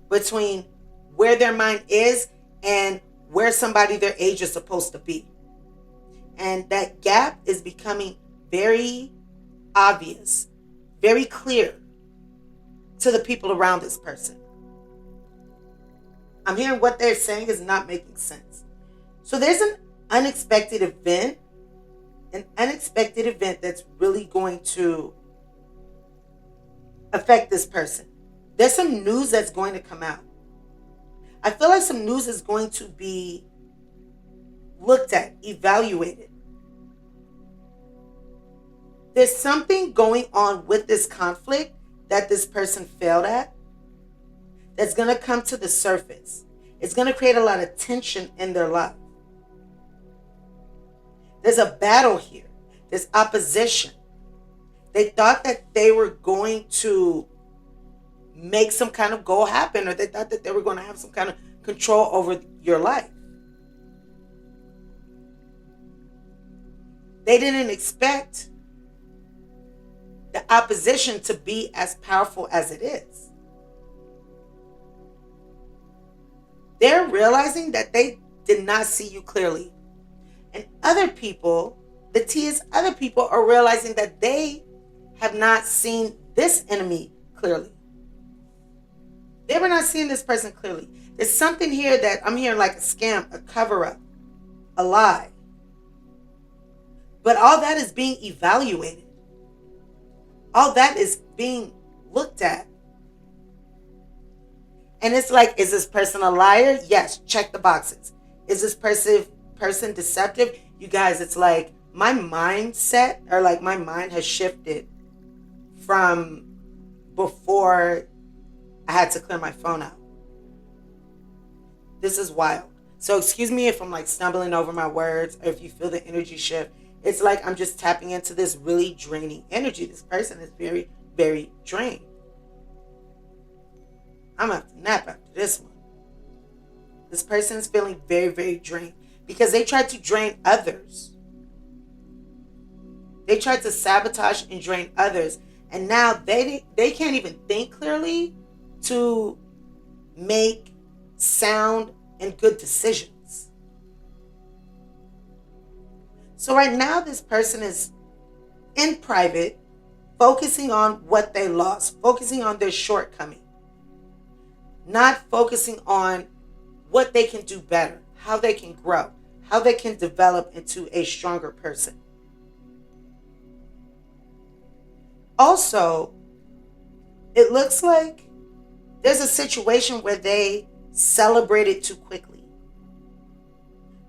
between where their mind is and where somebody their age is supposed to be. And that gap is becoming very obvious, very clear to the people around this person. I'm hearing what they're saying is not making sense. So there's an unexpected event that's really going to affect this person. There's some news that's going to come out. I feel like some news is going to be looked at, evaluated. There's something going on with this conflict that this person failed at that's going to come to the surface. It's going to create a lot of tension in their life. There's a battle here. There's opposition. They thought that they were going to make some kind of goal happen, or they thought that they were going to have some kind of control over your life. They didn't expect the opposition to be as powerful as it is. They're realizing that they did not see you clearly. And other people, the T is other people are realizing that they have not seen this enemy clearly. They were not seeing this person clearly. There's something here that I'm hearing like a scam, a cover-up, a lie. But all that is being evaluated. All that is being looked at. And it's like, is this person a liar? Yes, check the boxes. Is this person deceptive? You guys, it's like my mindset, or like my mind has shifted from before I had to clear my phone out. This is wild. So excuse me if I'm like stumbling over my words or if you feel the energy shift. It's like I'm just tapping into this really draining energy. This person is very, very drained. I'm going to have to nap after this one. This person is feeling very, very drained because they tried to drain others. They tried to sabotage and drain others. And now they can't even think clearly to make sound and good decisions. So right now this person is in private, focusing on what they lost, focusing on their shortcoming, not focusing on what they can do better, how they can grow, how they can develop into a stronger person. Also, it looks like there's a situation where they celebrated too quickly.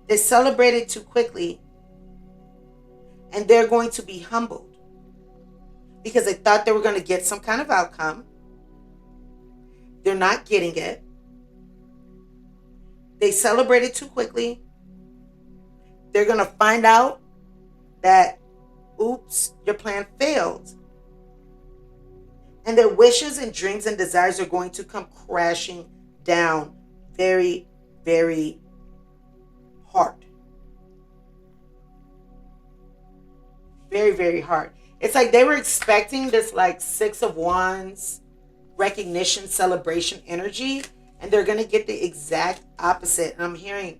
They celebrated too quickly, and they're going to be humbled because they thought they were going to get some kind of outcome. They're not getting it. They celebrated too quickly. They're going to find out that, oops, your plan failed. And their wishes and dreams and desires are going to come crashing down very, very hard. Very, very hard. It's like they were expecting this like Six of Wands recognition, celebration energy, and they're going to get the exact opposite. And I'm hearing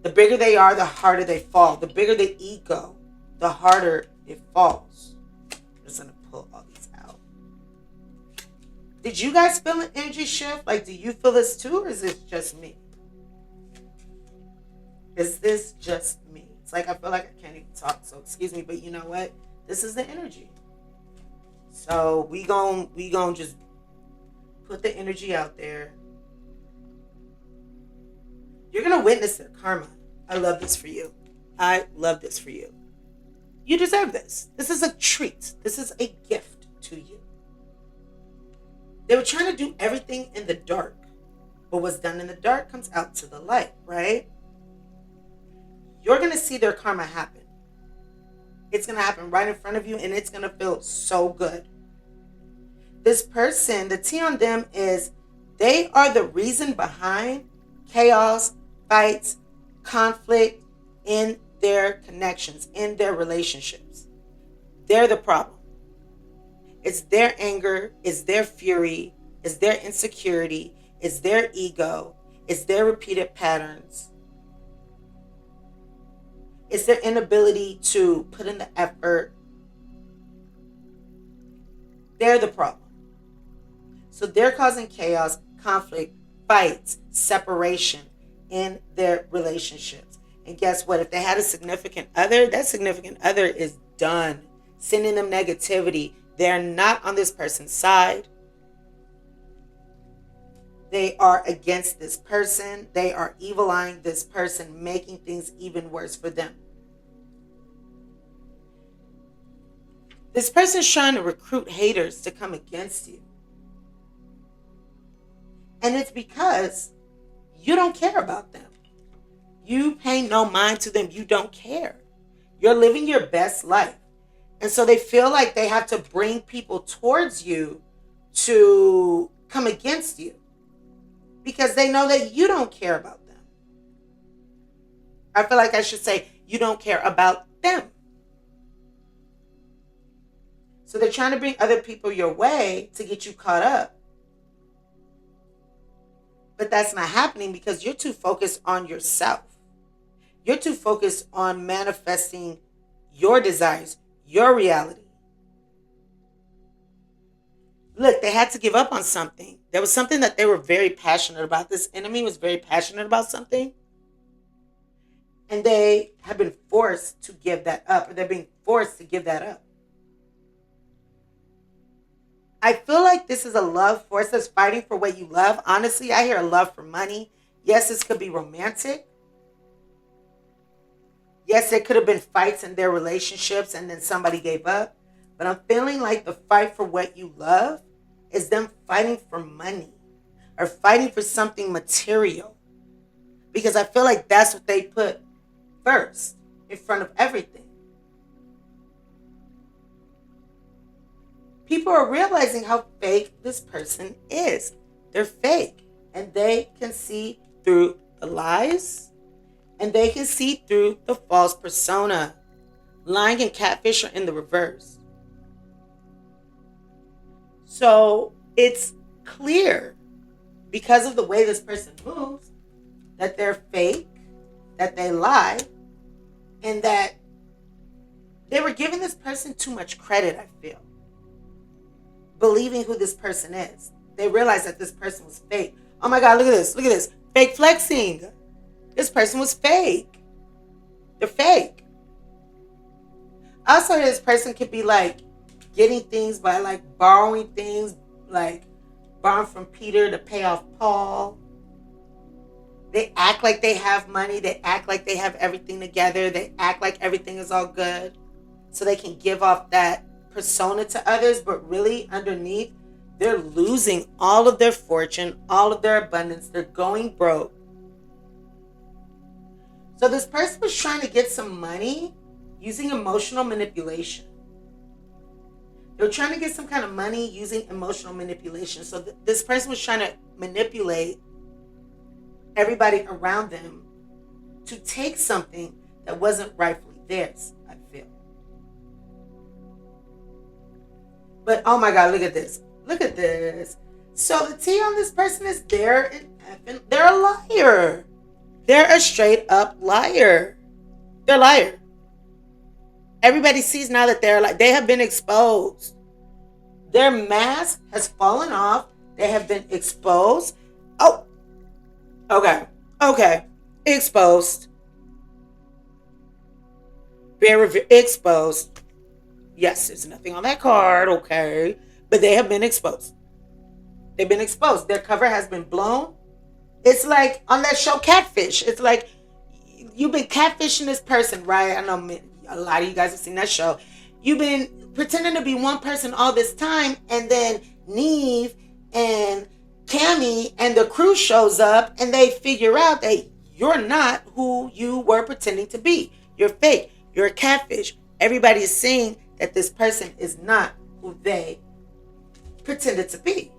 the bigger they are, the harder they fall. The bigger the ego, the harder it falls. I'm just going to pull all these out. Did you guys feel an energy shift? Like, do you feel this too, or is this just me? Is this just me? It's like I feel like I can't even talk, so excuse me, but you know what? This is the energy. So we gon' just put the energy out there. You're gonna witness their karma. I love this for you. I love this for you. You deserve this. This is a treat. This is a gift to you. They were trying to do everything in the dark, but what's done in the dark comes out to the light, right? You're gonna see their karma happen. It's going to happen right in front of you, and it's going to feel so good. This person, the T on them is they are the reason behind chaos, fights, conflict in their connections, in their relationships. They're the problem. It's their anger, it's their fury, it's their insecurity, it's their ego, it's their repeated patterns. It's their inability to put in the effort. They're the problem. So they're causing chaos, conflict, fights, separation in their relationships. And guess what? If they had a significant other, that significant other is done. Sending them negativity. They're not on this person's side. They are against this person. They are evil-eyeing this person, making things even worse for them. This person is trying to recruit haters to come against you. And it's because you don't care about them. You pay no mind to them. You don't care. You're living your best life. And so they feel like they have to bring people towards you to come against you, because they know that you don't care about them. I feel like I should say you don't care about them. So they're trying to bring other people your way to get you caught up. But that's not happening because you're too focused on yourself. You're too focused on manifesting your desires, your reality. Look, they had to give up on something. There was something that they were very passionate about. This enemy was very passionate about something. And they have been forced to give that up, or they're being forced to give that up. I feel like this is a love force that's fighting for what you love. Honestly, I hear a love for money. Yes, this could be romantic. Yes, there could have been fights in their relationships and then somebody gave up. But I'm feeling like the fight for what you love is them fighting for money or fighting for something material. because I feel like that's what they put first in front of everything. People are realizing how fake this person is. They're fake, and they can see through the lies, and they can see through the false persona. Lying and catfish are in the reverse. So it's clear, because of the way this person moves, that they're fake, that they lie, and that they were giving this person too much credit, I feel. Believing who this person is. They realized that this person was fake. Oh my God, look at this. Look at this. Fake flexing. This person was fake. They're fake. Also, this person could be like getting things by like borrowing things, like borrowing from Peter to pay off Paul. They act like they have money. They act like they have everything together. They act like everything is all good, so they can give off that persona to others, but really underneath, they're losing all of their fortune, all of their abundance. They're going broke. So this person was trying to get some money using emotional manipulation. They're trying to get some kind of money using emotional manipulation. So this person was trying to manipulate everybody around them to take something that wasn't rightfully theirs, I feel. But oh my God, look at this. Look at this. So the T on this person is they're a liar. They're a straight up liar. They're a liar. Everybody sees now that they have been exposed. Their mask has fallen off. They have been exposed. Oh, okay. Exposed. Very exposed. Yes, there's nothing on that card, okay. But they have been exposed. They've been exposed. Their cover has been blown. It's like on that show Catfish. It's like you've been catfishing this person, right? I know a lot of you guys have seen that show. You've been pretending to be one person all this time, and then Neve and Cammy and the crew shows up, and they figure out that you're not who you were pretending to be. You're fake. You're a catfish. Everybody is saying that this person is not who they pretended to be.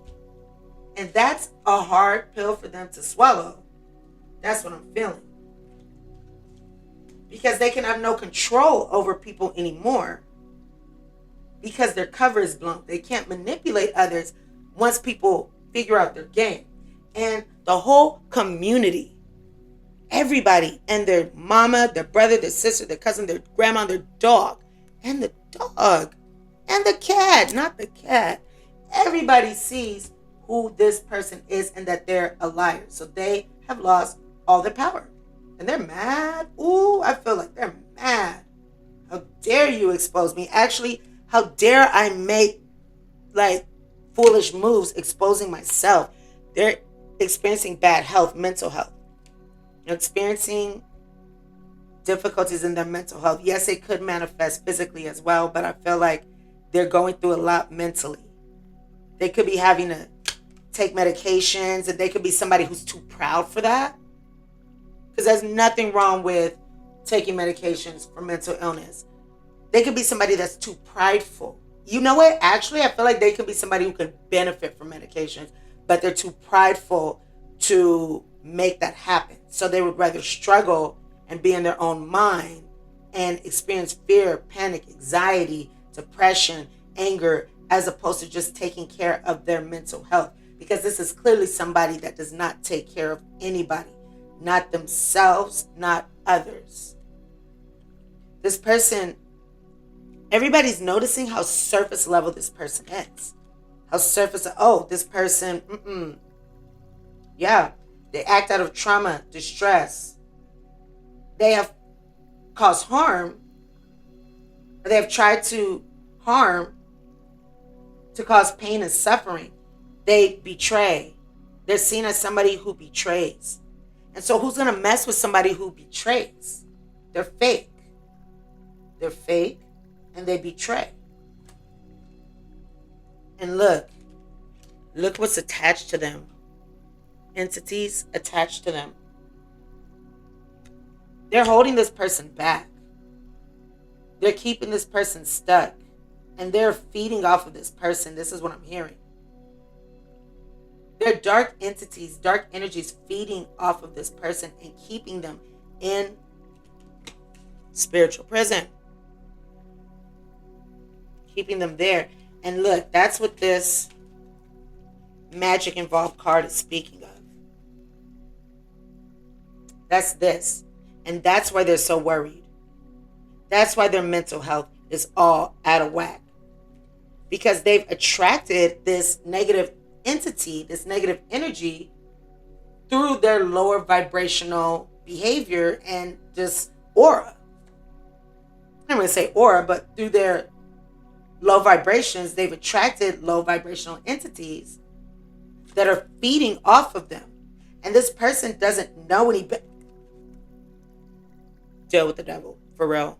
And that's a hard pill for them to swallow. That's what I'm feeling. Because they can have no control over people anymore. Because their cover is blown. They can't manipulate others once people figure out their game. And the whole community, everybody and their mama, their brother, their sister, their cousin, their grandma, their dog, and the dog, and the cat, not the cat. Everybody sees who this person is and that they're a liar. So they have lost all their power. And they're mad. Ooh, I feel like they're mad. How dare you expose me? Actually, how dare I make like foolish moves exposing myself? They're experiencing bad health, mental health. They're experiencing difficulties in their mental health. Yes, it could manifest physically as well, but I feel like they're going through a lot mentally. They could be having to take medications, and they could be somebody who's too proud for that. Because there's nothing wrong with taking medications for mental illness. They could be somebody that's too prideful. You know what? Actually, I feel like they could be somebody who could benefit from medications, but they're too prideful to make that happen. So they would rather struggle and be in their own mind and experience fear, panic, anxiety, depression, anger, as opposed to just taking care of their mental health. Because this is clearly somebody that does not take care of anybody, not themselves, not others. This person, everybody's noticing how surface level this person is. How surface, this person, yeah, they act out of trauma, distress. They have caused harm, or they have tried to harm to cause pain and suffering. They betray. They're seen as somebody who betrays. And so who's going to mess with somebody who betrays? They're fake. They're fake and they betray. And look what's attached to them. Entities attached to them. They're holding this person back. They're keeping this person stuck. And they're feeding off of this person. This is what I'm hearing. They're dark entities, dark energies feeding off of this person and keeping them in spiritual prison. Keeping them there. And look, that's what this magic involved card is speaking of. That's this. And that's why they're so worried. That's why their mental health is all out of whack. Because they've attracted this negative entity, this negative energy through their lower vibrational behavior and just aura. I'm going to say aura, but through their low vibrations, they've attracted low vibrational entities that are feeding off of them. And this person doesn't know any better. Deal with the devil, for real.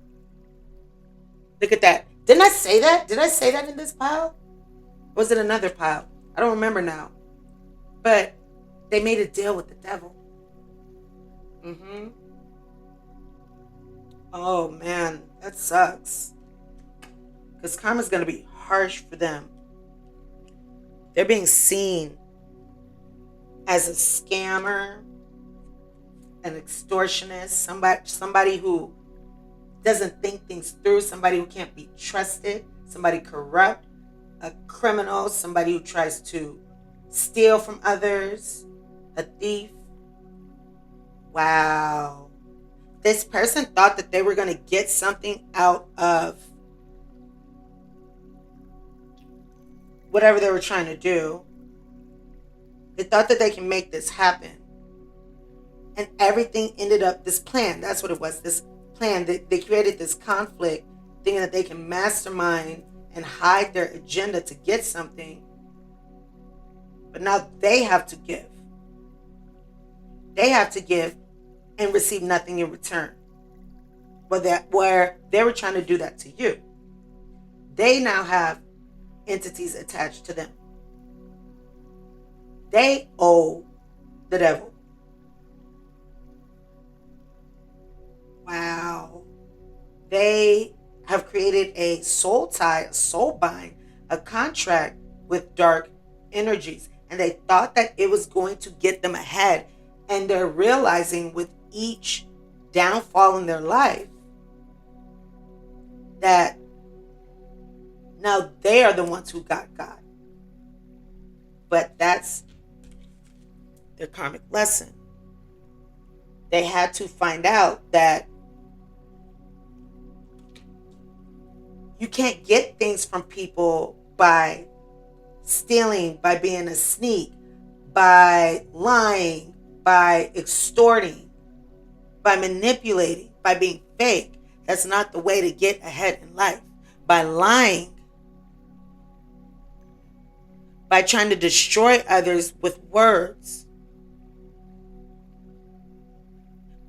Look at that. Didn't I say that? Did I say that in this pile? Or was it another pile? I don't remember now. But they made a deal with the devil. Oh, man. That sucks. Because karma's going to be harsh for them. They're being seen as a scammer, an extortionist, somebody who doesn't think things through, somebody who can't be trusted, somebody corrupt, a criminal, somebody who tries to steal from others, a thief. Wow. This person thought that they were going to get something out of whatever they were trying to do. They thought that they can make this happen. And everything ended up, this plan, that's what it was, this plan. They created this conflict, thinking that they can mastermind and hide their agenda to get something. But now they have to give. They have to give and receive nothing in return. Where they were trying to do that to you. They now have entities attached to them. They owe the devil. Wow. They have created a soul tie, a soul bind, a contract with dark energies. And they thought that it was going to get them ahead. And they're realizing with each downfall in their life that now they are the ones who got God. But that's their karmic lesson. They had to find out that you can't get things from people by stealing, by being a sneak, by lying, by extorting, by manipulating, by being fake. That's not the way to get ahead in life. By lying, by trying to destroy others with words,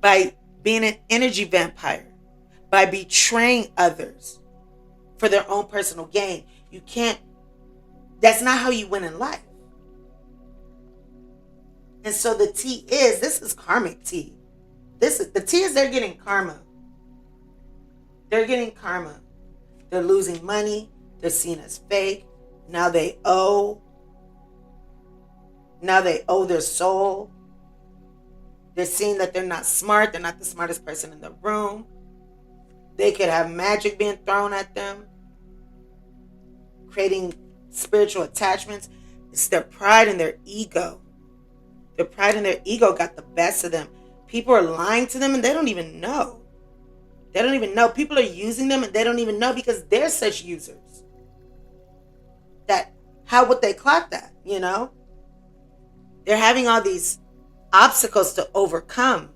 by being an energy vampire, by betraying others for their own personal gain. You can't, that's not how you win in life. And so the T is, this is karmic T. The T is they're getting karma. They're getting karma. They're losing money. They're seen as fake. Now they owe their soul. They're seeing that they're not smart. They're not the smartest person in the room. They could have magic being thrown at them, creating spiritual attachments. It's their pride and their ego. Their pride and their ego got the best of them. People are lying to them and they don't even know. They don't even know. People are using them and they don't even know because they're such users. That, how would they clock that, you know? They're having all these obstacles to overcome.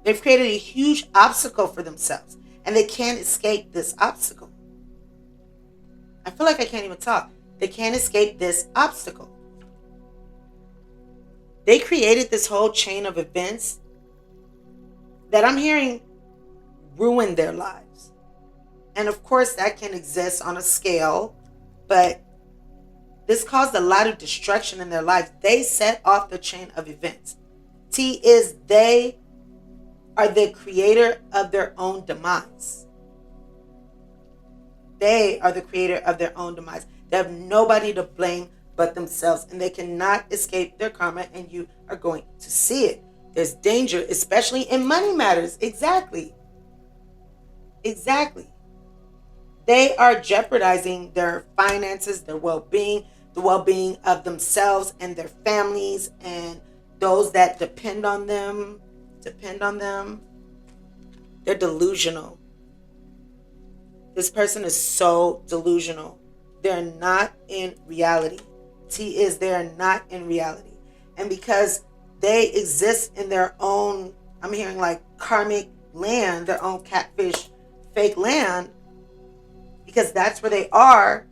They've created a huge obstacle for themselves and they can't escape this obstacle. I feel like I can't even talk. They can't escape this obstacle. They created this whole chain of events that I'm hearing ruin their lives. And of course that can exist on a scale, but this caused a lot of destruction in their lives. They set off the chain of events. T is they are the creator of their own demise. They are the creator of their own demise. They have nobody to blame but themselves, and they cannot escape their karma, and you are going to see it. There's danger, especially in money matters. Exactly. They are jeopardizing their finances, their well-being, the well-being of themselves and their families and those that depend on them. They're delusional. This person is so delusional. They're not in reality. They are not in reality. And because they exist in their own, I'm hearing like karmic land, their own catfish, fake land, because that's where they are,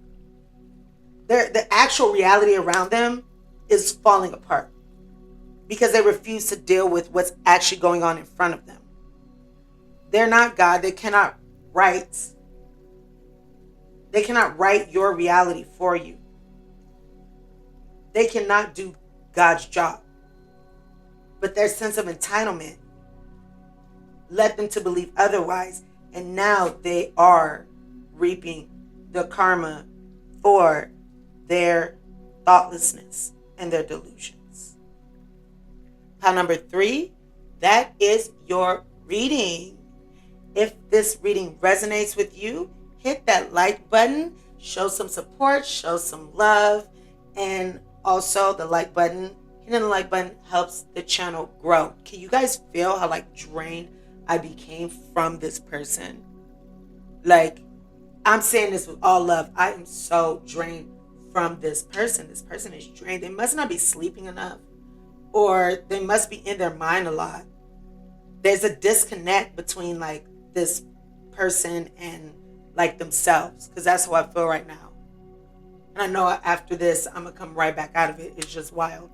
the actual reality around them is falling apart because they refuse to deal with what's actually going on in front of them. They're not God. They cannot write your reality for you. They cannot do God's job. But their sense of entitlement led them to believe otherwise. And now they are reaping the karma for their thoughtlessness and their delusions. Pile number 3, that is your reading. If this reading resonates with you, hit that like button, show some support, show some love, and also the like button. Hitting the like button helps the channel grow. Can you guys feel how drained I became from this person? I'm saying this with all love. I am so drained from this person. This person is drained. They must not be sleeping enough, or they must be in their mind a lot. There's a disconnect between this person and themselves, because that's how I feel right now. And I know after this I'm gonna come right back out of it. It's just wild.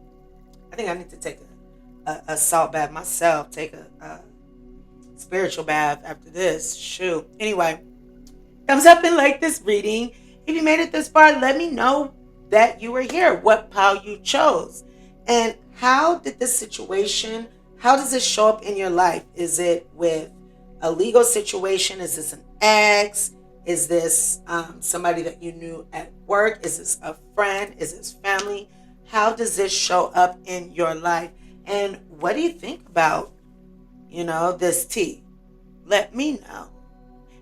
I think I need to take a salt bath myself, take a spiritual bath after this. Shoot. Anyway, thumbs up and like this reading. If you made it this far, let me know that you were here, what pile you chose, and how did this situation, how does this show up in your life? Is it with a legal situation? Is this an ex? Is this somebody that you knew at work? Is this a friend? Is this family? How does this show up in your life? And what do you think about, this tea? Let me know.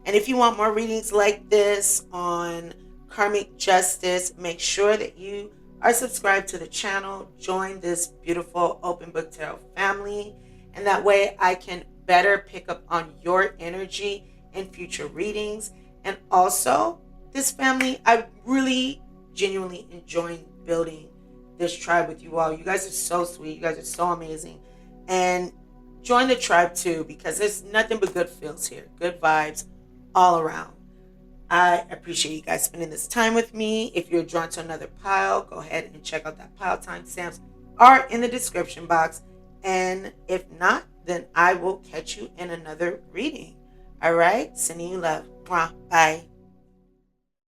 And if you want more readings like this on karmic justice, make sure that you are subscribed to the channel. Join this beautiful Open Book Tarot family. And that way I can better pick up on your energy in future readings. And also, this family, I really genuinely enjoying building this tribe with you all. You guys are so sweet. You guys are so amazing. And join the tribe too, because there's nothing but good feels here. Good vibes all around. I appreciate you guys spending this time with me. If you're drawn to another pile, go ahead and check out that pile. Timestamps are in the description box. And if not, then I will catch you in another reading. All right? Sending you love. Mwah. Bye.